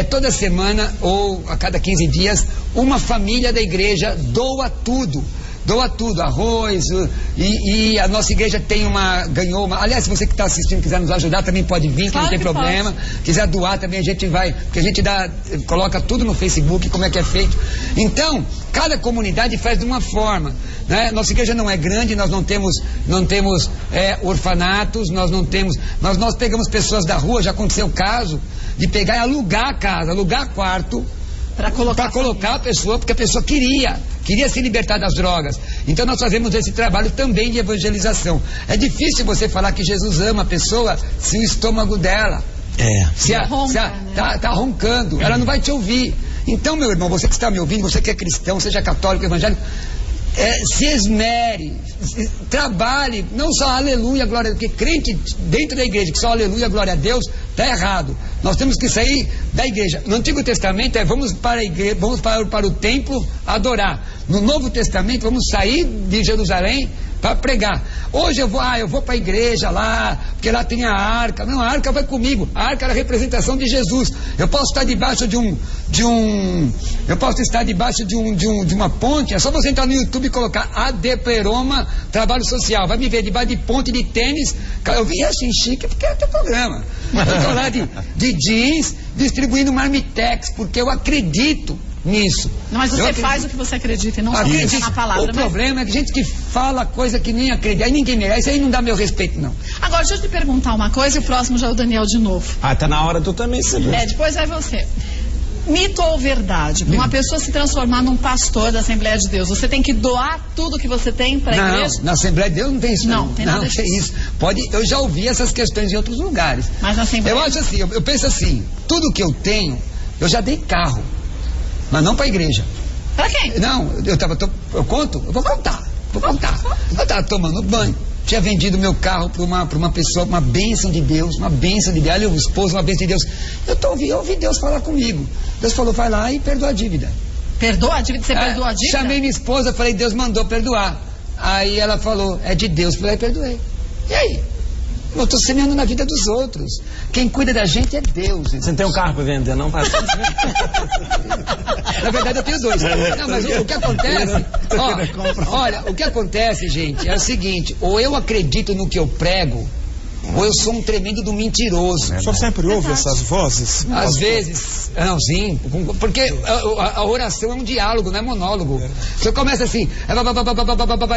toda semana ou a cada 15 dias, uma família da igreja doa tudo, arroz, e a nossa igreja ganhou uma, aliás, se você que está assistindo quiser nos ajudar, também pode vir, que não tem problema, quiser doar também a gente vai, porque a gente coloca tudo no Facebook, como é que é feito. Então, cada comunidade faz de uma forma, né? Nossa igreja não é grande, nós não temos orfanatos, nós pegamos pessoas da rua, já aconteceu o caso de pegar e alugar a casa, alugar quarto, para colocar a pessoa, porque a pessoa queria se libertar das drogas. Então nós fazemos esse trabalho também de evangelização. É difícil você falar que Jesus ama a pessoa se o estômago dela tá roncando, ela não vai te ouvir. Então, meu irmão, você que está me ouvindo, você que é cristão, seja católico, evangélico, se esmere, trabalhe, não só aleluia, glória a Deus, porque crente dentro da igreja que só aleluia, glória a Deus, está errado. Nós temos que sair da igreja. No Antigo Testamento vamos para a igreja, vamos para o templo adorar. No Novo Testamento vamos sair de Jerusalém para pregar. Hoje eu vou para a igreja lá, porque lá tem a arca. Não, a arca vai comigo. A arca era a representação de Jesus. Eu posso estar debaixo de uma ponte. É só você entrar no YouTube e colocar Adeperoma Trabalho Social. Vai me ver debaixo de ponte de tênis. Eu vim assim chique porque é teu programa. Eu estou lá de jeans, distribuindo marmitex, porque eu acredito nisso. Não, mas você faz o que você acredita e não só acredita na palavra. O problema é que gente que fala coisa que nem acredita, aí ninguém merece, aí não dá meu respeito, não. Agora, deixa eu te perguntar uma coisa e o próximo já é o Daniel de novo. Tá na hora tu também, Simplício. Depois vai você. Mito ou verdade? Para uma pessoa se transformar num pastor da Assembleia de Deus, você tem que doar tudo que você tem para a igreja? Não, na Assembleia de Deus não tem isso. Não, tem nada disso. Isso. Eu já ouvi essas questões em outros lugares. Mas na Assembleia... Eu acho assim, eu penso assim, tudo que eu tenho, eu já dei carro, mas não para a igreja. Para quem? Não, eu conto? Eu vou contar. Eu estava tomando banho. Tinha vendido meu carro para uma pessoa, uma bênção de Deus. Olha, o esposo, uma bênção de Deus. Eu ouvi Deus falar comigo. Deus falou, vai lá e perdoa a dívida. Perdoa a dívida? Você perdoou a dívida? Chamei minha esposa, falei, Deus mandou perdoar. Aí ela falou, é de Deus. Falei, perdoei. E aí? Eu estou semeando na vida dos outros. Quem cuida da gente é Deus. Você não tem um carro para vender, não? Na verdade, eu tenho 2. Não, mas o que acontece... Olha, o que acontece, gente, é o seguinte. Ou eu acredito no que eu prego, ou eu sou um tremendo do mentiroso. O senhor sempre ouve essas vozes? Às vezes, não, sim, porque a oração é um diálogo, não é monólogo. Você começa assim,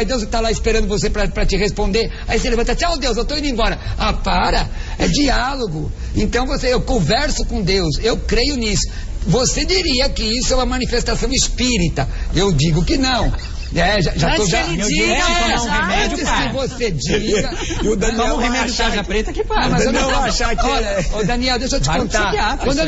Deus está lá esperando você para te responder, aí você levanta, tchau Deus, eu estou indo embora. Para, é diálogo. Então eu converso com Deus, eu creio nisso. Você diria que isso é uma manifestação espírita, eu digo que não. Já tô dando. Meu direito de tomar um remédio, cara. Se você diga. E o Daniel toma um remédio de tarja preta que para. Mas eu não vou achar que. Olha, Daniel, deixa eu te contar. Quando eu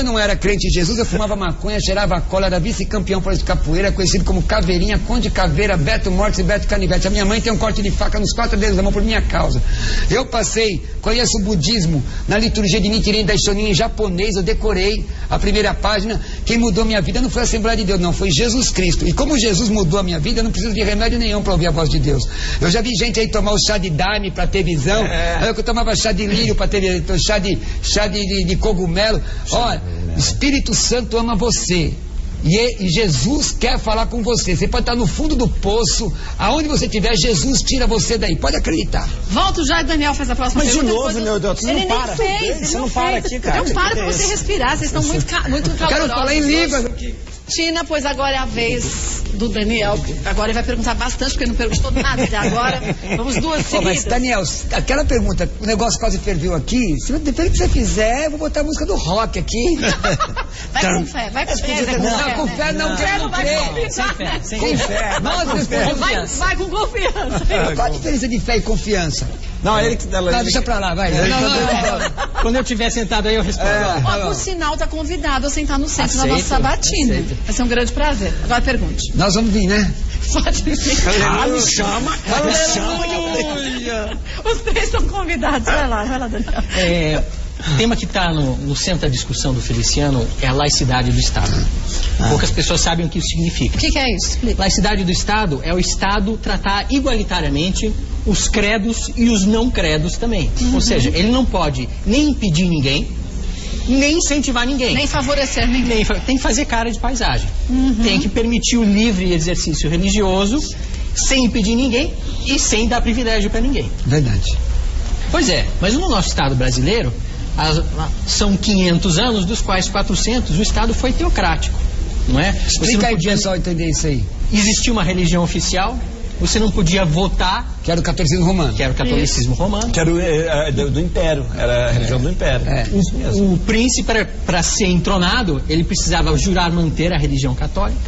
não era crente em Jesus, eu fumava maconha, cheirava cola, era vice-campeão de capoeira, conhecido como Caveirinha, Conde Caveira, Beto Mortes e Beto Canivete. A minha mãe tem um corte de faca nos 4 dedos da mão por minha causa. Eu conheço o budismo na liturgia de Nichiren Daishonin em japonês, eu decorei a primeira página. Quem mudou minha vida não foi a Assembleia de Deus, não, foi Jesus Cristo. E como Jesus mudou a minha vida, eu não preciso de remédio nenhum para ouvir a voz de Deus. Eu já vi gente aí tomar o chá de daime para ter visão. Eu que tomava chá de lírio para ter chá de cogumelo. Olha, Espírito Santo ama você. E Jesus quer falar com você. Você pode estar no fundo do poço, aonde você estiver, Jesus tira você daí. Pode acreditar. Volto já e Daniel faz a próxima pergunta. Mas de novo, meu Deus, você não para. Você não para aqui, cara. Não para você respirar, vocês estão muito calorosos. Quero falar em línguas aqui. Tina, pois agora é a vez do Daniel. Agora ele vai perguntar bastante, porque ele não perguntou nada até agora. Vamos duas seguidas. Mas, Daniel, aquela pergunta, o negócio quase ferveu aqui. Depende do que você fizer, eu vou botar a música do rock aqui. Vai com fé, vai com fé. Não, com fé não, quero crer. Sem fé. Vai com confiança. Qual a diferença de fé e confiança? Não, ele que dá. Não, deixa pra lá, vai. Quando eu estiver sentado aí, eu respondo. Por sinal, tá convidado a sentar no centro da nossa sabatina. Vai ser um grande prazer. Agora pergunte. Nós vamos vir, né? Pode vir. Me chama. Os 3 estão convidados. Vai lá, Daniel. O tema que está no centro da discussão do Feliciano é a laicidade do Estado. Poucas pessoas sabem o que isso significa. O que é isso? Explica. Laicidade do Estado é o Estado tratar igualitariamente os credos e os não credos também. Ou seja, ele não pode nem impedir ninguém, nem incentivar ninguém. Nem favorecer ninguém. Tem que fazer cara de paisagem. Tem que permitir o livre exercício religioso, sem impedir ninguém e sem dar privilégio para ninguém. Verdade. Pois é, mas no nosso Estado brasileiro, são 500 anos, dos quais 400 o Estado foi teocrático, não é? Explica aí pro pessoal entender isso aí. Existia uma religião oficial, você não podia votar. Que era o catolicismo romano. Que era o catolicismo romano. Que era do Império, era a religião do Império. O príncipe, para ser entronado, ele precisava jurar manter a religião católica.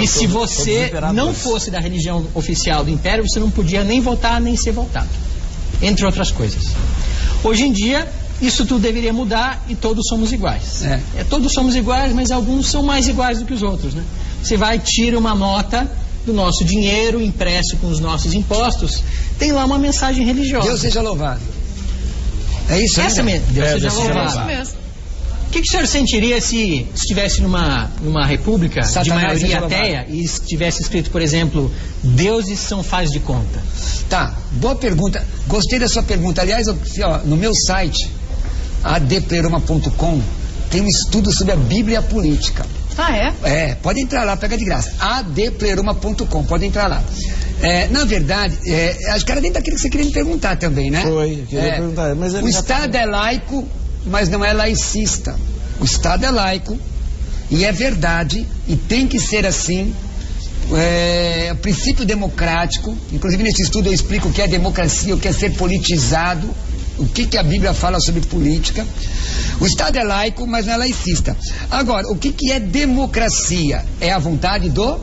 E se você não fosse da religião oficial do Império, você não podia nem votar, nem ser votado. Entre outras coisas. Hoje em dia, isso tudo deveria mudar e todos somos iguais. Todos somos iguais, mas alguns são mais iguais do que os outros, né? Você vai, tira uma nota do nosso dinheiro, impresso com os nossos impostos, tem lá uma mensagem religiosa. Deus seja louvado. É isso, né? Deus seja louvado. O que o senhor sentiria se estivesse numa república de maioria ateia e estivesse escrito, por exemplo, deuses são faz de conta? Tá, boa pergunta. Gostei da sua pergunta. Aliás, no meu site, adpleroma.com, tem um estudo sobre a Bíblia e a política. Pode entrar lá, pega de graça. adpleroma.com, pode entrar lá. Na verdade, acho que era dentro daquilo que você queria me perguntar também, né? Foi, eu queria perguntar. Mas o Estado é laico, mas não é laicista. O Estado é laico e é verdade, e tem que ser assim. O princípio democrático, inclusive nesse estudo eu explico o que é democracia, o que é ser politizado, o que a Bíblia fala sobre política. O Estado é laico, mas não é laicista. Agora, o que é democracia? É a vontade do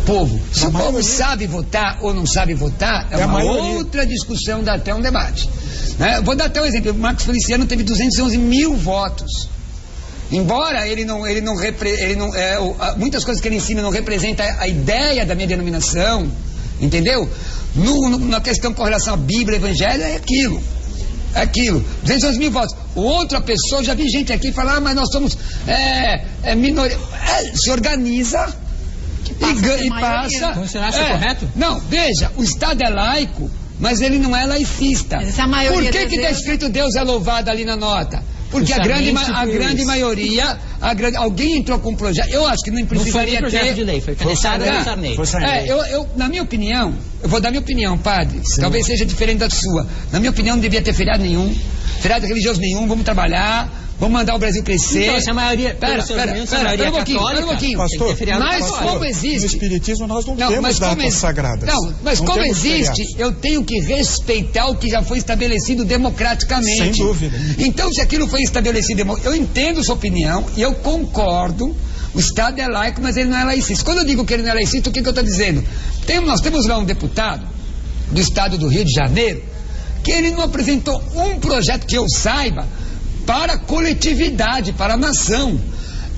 povo. Se o povo sabe votar ou não sabe votar, é uma outra discussão, dá até um debate. Né? Vou dar até um exemplo. O Marcos Feliciano teve 211 mil votos. Embora muitas coisas que ele ensina não representam a ideia da minha denominação, entendeu? Na questão com relação à Bíblia, Evangelho, é aquilo. 211 mil votos. Outra pessoa, já vi gente aqui falar, mas nós somos minoria. Se organiza e passa. Então você acha correto? Não, veja, o Estado é laico, mas ele não é laicista. Mas a maioria Por que está escrito Deus é louvado ali na nota? Porque a grande maioria, alguém entrou com um projeto. Eu acho que não precisaria projeto ter. De lei, foi canetado pelo Sarney. Na minha opinião, eu vou dar minha opinião, padre. Sim. Talvez seja diferente da sua. Na minha opinião, não devia ter feriado nenhum, feriado religioso nenhum. Vamos trabalhar, vamos mandar o Brasil crescer. Então, se a maioria, pera um pouquinho. Pastor, mas como existe. No Espiritismo nós não temos datas sagradas. Mas como existe, eu tenho que respeitar o que já foi estabelecido democraticamente. Sem dúvida. Então, se aquilo foi estabelecido, eu entendo sua opinião e eu concordo. O Estado é laico, mas ele não é laicista. Quando eu digo que ele não é laicista, o que eu estou dizendo? Nós temos lá um deputado do Estado do Rio de Janeiro que ele não apresentou um projeto que eu saiba para a coletividade, para a nação.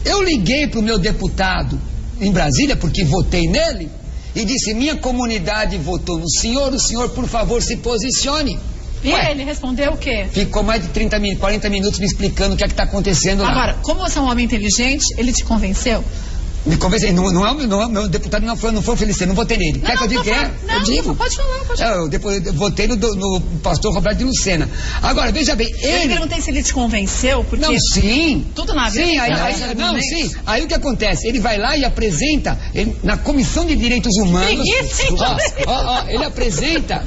Eu liguei para o meu deputado em Brasília, porque votei nele, e disse: minha comunidade votou no senhor, o senhor, por favor, se posicione. E ele respondeu o quê? Ficou mais de 40 minutos me explicando o que é que está acontecendo lá. Agora, como você é um homem inteligente, ele te convenceu? Me convencei, meu deputado não foi o Feliciano, não votei nele. Quer que eu diga quem é? Eu digo. Pode falar. Eu votei no pastor Roberto de Lucena. Agora, veja bem, Eu perguntei se ele te convenceu, porque... Não, sim. Tudo na vida. Sim. Aí o que acontece? Ele vai lá e apresenta, na Comissão de Direitos Humanos... Ele apresenta,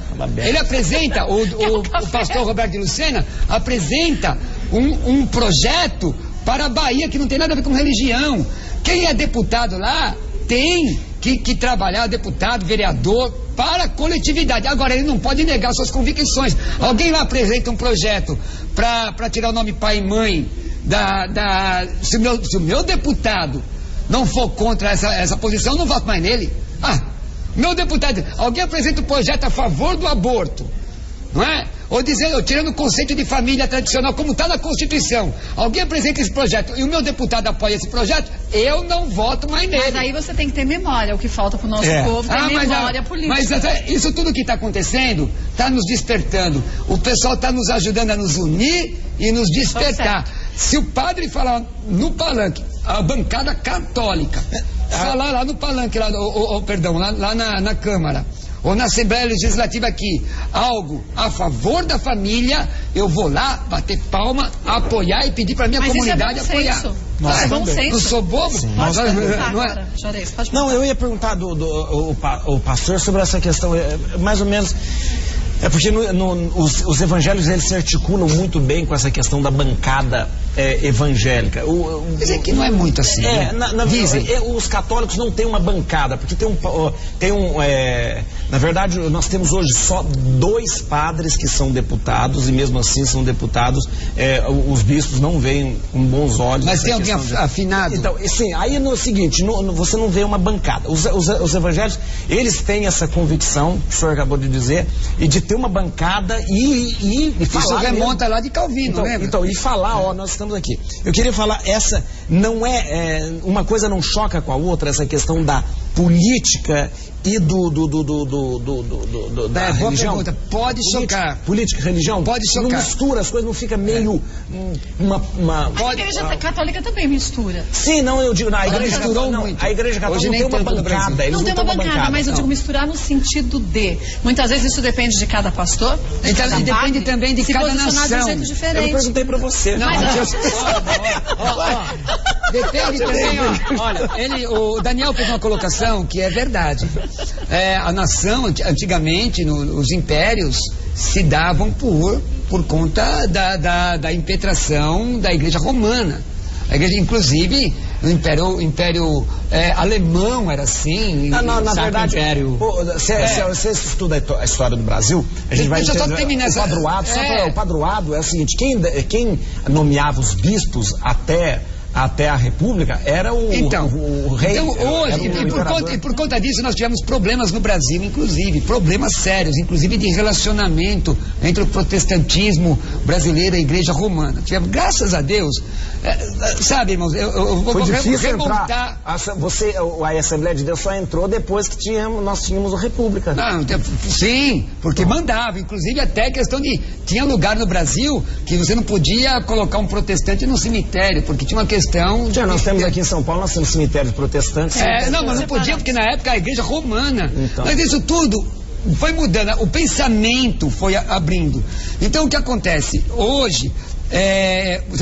o pastor Roberto de Lucena apresenta um projeto para a Bahia que não tem nada a ver com religião. Quem é deputado lá tem que trabalhar, deputado, vereador, para a coletividade. Agora, ele não pode negar suas convicções. Alguém lá apresenta um projeto para tirar o nome pai e mãe se o meu deputado não for contra essa posição, eu não voto mais nele. Meu deputado, alguém apresenta um projeto a favor do aborto, não é? Ou tirando o conceito de família tradicional, como está na Constituição. Alguém apresenta esse projeto e o meu deputado apoia esse projeto, eu não voto mais nele. Mas aí você tem que ter memória. O que falta para o nosso povo é memória política. Mas isso tudo que está acontecendo está nos despertando. O pessoal está nos ajudando a nos unir e nos despertar. Se o padre falar no palanque, a bancada católica, falar lá no palanque, lá na Câmara, ou na Assembleia Legislativa aqui, algo a favor da família, eu vou lá bater palma, apoiar e pedir para minha comunidade apoiar. É bom senso. Não sou bobo? Pode perguntar agora, Juarez, pode perguntar. Não, eu ia perguntar o pastor sobre essa questão, mais ou menos. É porque os evangelhos, eles se articulam muito bem com essa questão da bancada evangélica. Dizem que não é muito assim. Dizem. Os católicos não têm uma bancada, porque na verdade, nós temos hoje só 2 padres que são deputados, e mesmo assim são deputados. Os bispos não veem com bons olhos. Mas tem alguém afinado? Então, sim, aí no seguinte, você não vê uma bancada. Os evangélicos, eles têm essa convicção, que o senhor acabou de dizer, e de ter uma bancada e falar. Isso remonta mesmo. lá de Calvino, lembra? Então, e falar, nós estamos aqui. Eu queria falar, essa não uma coisa não choca com a outra, essa questão da política e da religião. Pergunta. Pode chocar. Política e religião? Pode chocar. Não mistura, as coisas não ficam meio... A igreja católica também mistura. Sim, não, eu digo, a igreja misturou muito. A igreja católica não tem uma bancada. Não tem uma bancada, mas eu digo misturar no sentido de... Muitas vezes isso depende de cada pastor, e depende também de cada nação. De um jeito diferente. Eu perguntei pra você. Depende também, olha, o Daniel fez uma colocação que é verdade. A nação, antigamente, os impérios se davam por conta da impetração da Igreja Romana. A igreja, inclusive, o Império Alemão era assim. Na verdade, você estuda a história do Brasil, a gente vai entender o padroado. O padroado é o seguinte, quem nomeava os bispos até a República era o rei. Então, hoje, e por conta disso, nós tivemos problemas no Brasil, inclusive, problemas sérios, inclusive de relacionamento entre o protestantismo brasileiro e a Igreja Romana. Tivemos, graças a Deus, sabe, irmãos, eu vou remontar. A Assembleia de Deus só entrou depois que nós tínhamos a República. Não, sim, porque mandava, inclusive até questão de, tinha lugar no Brasil que você não podia colocar um protestante no cemitério, porque tinha uma questão. Nós temos aqui em São Paulo, nós temos cemitérios protestantes. Não, mas não podia, porque na época a igreja romana. Então. Mas isso tudo foi mudando, o pensamento foi abrindo. Então o que acontece? Hoje,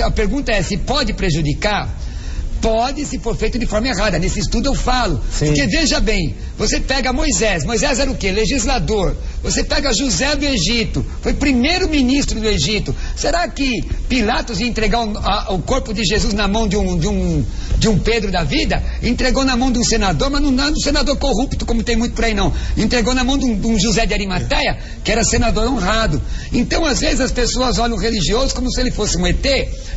a pergunta é se pode prejudicar? Pode, se for feito de forma errada. Nesse estudo eu falo. Sim. Porque veja bem, você pega Moisés era o quê? Legislador. Você pega José do Egito, foi primeiro-ministro do Egito. Será que Pilatos ia entregar o corpo de Jesus na mão de um Pedro da vida? Entregou na mão de um senador, mas não é um senador corrupto, como tem muito por aí não. Entregou na mão de um José de Arimateia, que era senador honrado. Então, às vezes, as pessoas olham o religioso como se ele fosse um ET,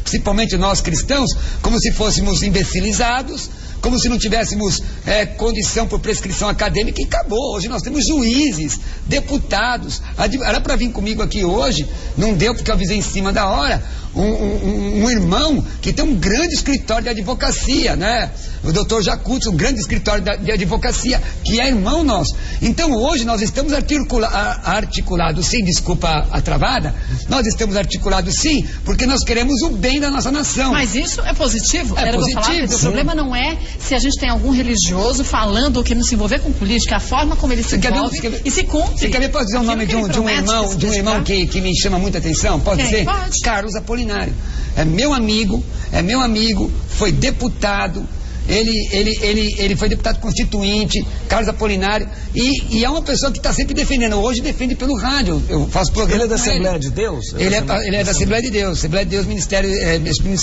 principalmente nós cristãos, como se fôssemos imbecilizados, como se não tivéssemos condição por prescrição acadêmica, e acabou. Hoje nós temos juízes, deputados. Era para vir comigo aqui hoje, não deu porque eu avisei em cima da hora, um irmão que tem um grande escritório de advocacia, né? O doutor Jacutz, um grande escritório de advocacia, que é irmão nosso. Então hoje nós estamos articulados, sim, desculpa a travada, nós estamos articulados sim, porque nós queremos o bem da nossa nação. Mas isso é positivo? É positivo. O problema não é se a gente tem algum religioso falando ou querendo se envolver com política, a forma como ele se envolve e se cumpre. Você quer ver, posso dizer o nome de um irmão que me chama muita atenção? Pode dizer? Pode. Carlos Apolinário. É meu amigo, foi deputado. Ele foi deputado constituinte, Carlos Apolinário, e é uma pessoa que está sempre defendendo. Hoje defende pelo rádio. Eu faço programa. Ele é da Assembleia de Deus? Ele é da Assembleia de Deus, Ministério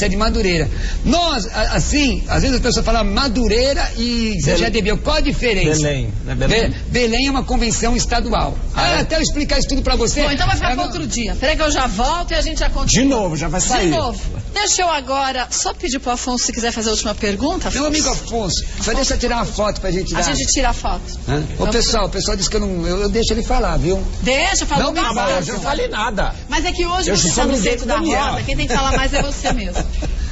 de Madureira. Nós, assim, às vezes as pessoas falam Madureira e CGDB. Qual a diferença? Belém é uma convenção estadual. Até eu explicar isso tudo para você. Bom, então vai ficar para outro dia. Peraí que eu já volto e a gente já continua. De novo, já vai sair. De novo. Deixa eu agora só pedir pro Afonso se quiser fazer a última pergunta. Meu amigo Afonso, só deixa eu tirar uma foto pra gente dar. A gente tira a foto. O pessoal disse que eu deixo ele falar, viu? Deixa, falou bastante. Eu não falei nada. Mas é que hoje você está no centro da roda, quem tem que falar mais é você mesmo.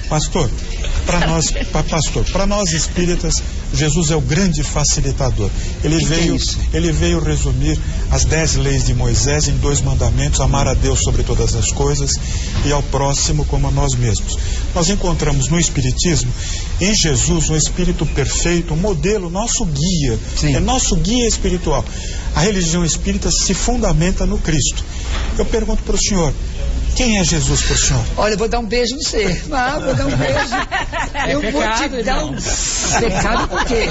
Pastor, para nós espíritas, Jesus é o grande facilitador. Ele veio resumir as 10 leis de Moisés em 2 mandamentos: amar a Deus sobre todas as coisas e ao próximo como a nós mesmos. Nós encontramos no Espiritismo, em Jesus, um espírito perfeito, um modelo, nosso guia. Sim. É nosso guia espiritual. A religião espírita se fundamenta no Cristo. Eu pergunto para o senhor, quem é Jesus para o senhor? Olha, eu vou dar um beijo no você. Vou dar um beijo. Eu vou te dar um pecado, por quê?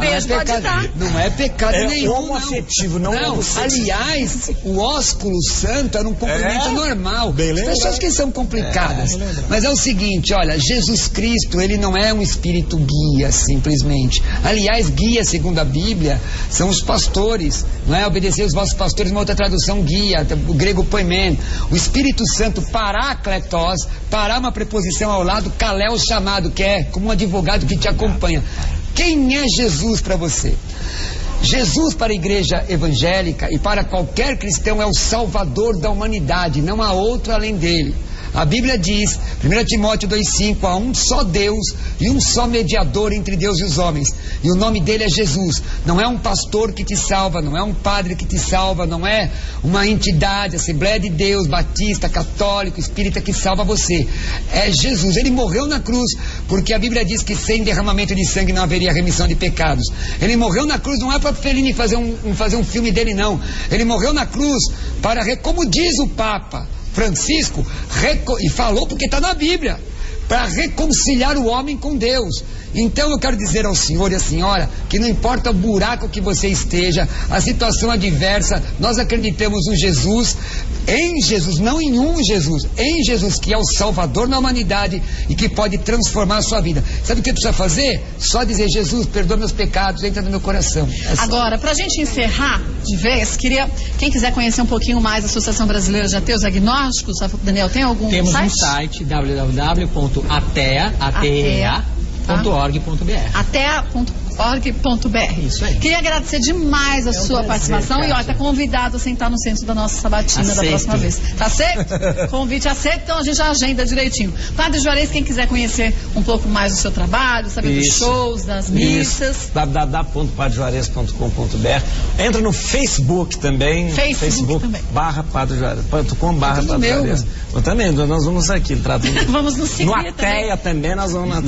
Beijo pode dar. Não é pecado nenhum. Homoafetivo, não. Aliás, o ósculo santo era um cumprimento normal. As pessoas que são complicadas. Mas é o seguinte, olha, Jesus Cristo, ele não é um espírito guia, simplesmente. Aliás, guia, segundo a Bíblia, são os pastores. Não é obedecer os vossos pastores, uma outra tradução, guia, o grego poimen. O Espírito Santo, parácletos, parar uma preposição ao lado, kaleo chamado, que é como um advogado que te acompanha. Quem é Jesus para você? Jesus para a igreja evangélica e para qualquer cristão é o salvador da humanidade, não há outro além dele. A Bíblia diz, 1 Timóteo 2,5, há um só Deus e um só mediador entre Deus e os homens, e o nome dele é Jesus. Não é um pastor que te salva, não é um padre que te salva, não é uma entidade, Assembleia de Deus, batista, católico, espírita que salva você. É Jesus. Ele morreu na cruz, porque a Bíblia diz que sem derramamento de sangue não haveria remissão de pecados. Ele morreu na cruz, não é para Fellini fazer um filme dele, não. Ele morreu na cruz para, como diz o Papa Francisco, e falou porque está na Bíblia, para reconciliar o homem com Deus. Então eu quero dizer ao senhor e à senhora que não importa o buraco que você esteja, a situação adversa, nós acreditamos no Jesus, em Jesus, não em um Jesus, em Jesus, que é o Salvador da humanidade e que pode transformar a sua vida. Sabe o que precisa fazer? Só dizer: Jesus, perdoa meus pecados, entra no meu coração. Agora, pra gente encerrar de vez, quem quiser conhecer um pouquinho mais a Associação Brasileira de Ateus Agnósticos, Daniel, tem algum Temos site? um site, www.atea.org.br. atea.org.br. Isso aí. Queria agradecer demais a sua participação e, ó, tá convidado a sentar no centro da nossa sabatina da próxima vez. Tá aceito? Convite aceito, então a gente já agenda direitinho. Padre Juarez, quem quiser conhecer um pouco mais do seu trabalho, saber dos shows, das missas. www.padrejuarez.com.br. Entra no Facebook também. Facebook também. /padrejuarez.com/Padre Juarez. Eu também, nós vamos aqui. Vamos nos seguir no Ateia também, nós vamos. A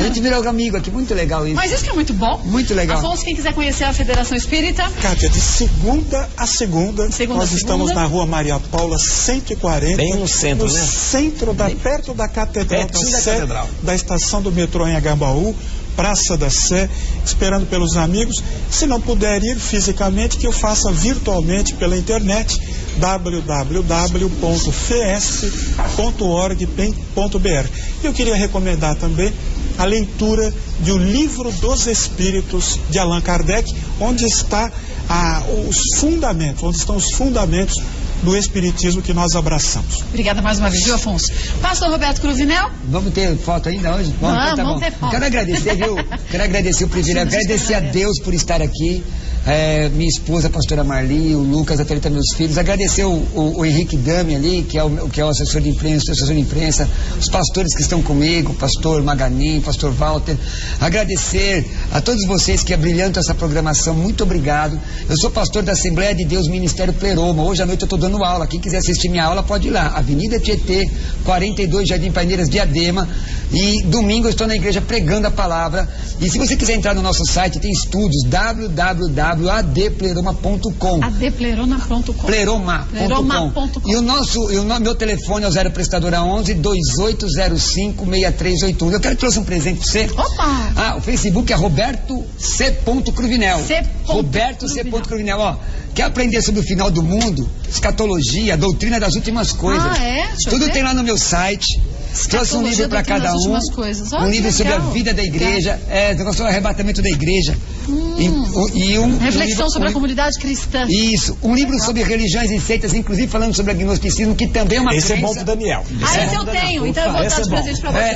gente virou amigo aqui, muito legal isso. Mas isso que é muito bom. Muito legal. Afonso, quem quiser conhecer a Federação Espírita. Kátia, de segunda a segunda, nós estamos na Rua Maria Paula 140. Bem no centro, no né? Centro perto da Catedral da Sé, da estação do metrô em Agabaú, Praça da Sé, esperando pelos amigos. Se não puder ir fisicamente, que eu faça virtualmente pela internet, www.fes.org.br. Eu queria recomendar também a leitura de O Livro dos Espíritos, de Allan Kardec, onde estão os fundamentos do Espiritismo que nós abraçamos. Obrigada mais uma vez, viu, Afonso? Pastor Roberto Cruvinel. Vamos ter foto ainda hoje? Bom, então tá vamos bom. ter foto. Quero agradecer, viu? Quero agradecer o privilégio, quero agradecer a Deus por estar aqui. Minha esposa, a pastora Marli, o Lucas, a Thalita, meus filhos. Agradecer o Henrique Dami ali, que é o assessor de imprensa, os pastores que estão comigo, o pastor Maganin, o pastor Walter. Agradecer a todos vocês que abrilhantam essa programação. Muito obrigado. Eu sou pastor da Assembleia de Deus, Ministério Pleroma. Hoje à noite eu estou dando aula. Quem quiser assistir minha aula pode ir lá. Avenida Tietê, 42, Jardim Paineiras, Diadema. E domingo eu estou na igreja pregando a palavra. E se você quiser entrar no nosso site, tem estudos, www.adpleroma.com. adpleroma.com. Pleroma.com. E o meu telefone é o 0 prestadora 11 2805 6381. Eu quero que trouxe um presente para você. Opa! O Facebook é Roberto C. Cruvinel. Roberto C. Cruvinel, ó. Quer aprender sobre o final do mundo, escatologia, doutrina das últimas coisas? Tudo tem lá no meu site. Trouxe um livro para cada um. Um livro sobre a vida da igreja, sobre o arrebatamento da igreja. Reflexão sobre a comunidade cristã. Isso, um livro sobre religiões e seitas, inclusive falando sobre agnosticismo, que também é uma crença. Esse é bom pro Daniel. Esse eu tenho, então eu vou dar de presente pra você,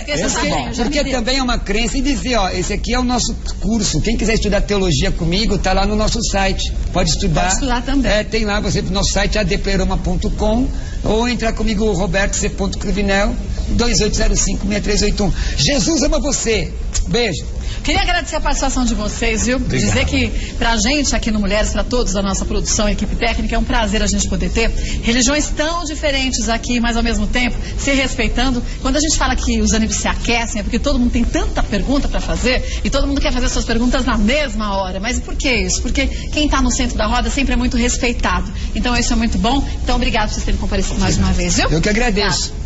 porque também é uma crença. E dizer, ó, esse aqui é o nosso curso. Quem quiser estudar teologia comigo, tá lá no nosso site. Pode estudar. Pode estudar também. Tem lá, você no nosso site adpleroma.com, ou entrar comigo, Roberto C. Cruvinel, 2805-6381. Jesus ama você. Beijo. Queria agradecer a participação de vocês, viu? Obrigado. Dizer que pra gente aqui no Mulheres, pra todos da nossa produção e equipe técnica, é um prazer a gente poder ter religiões tão diferentes aqui, mas ao mesmo tempo se respeitando. Quando a gente fala que os ânimos se aquecem, é porque todo mundo tem tanta pergunta pra fazer e todo mundo quer fazer suas perguntas na mesma hora. Mas por que isso? Porque quem tá no centro da roda sempre é muito respeitado. Então isso é muito bom. Então obrigado por vocês terem comparecido mais uma vez, viu? Eu que agradeço.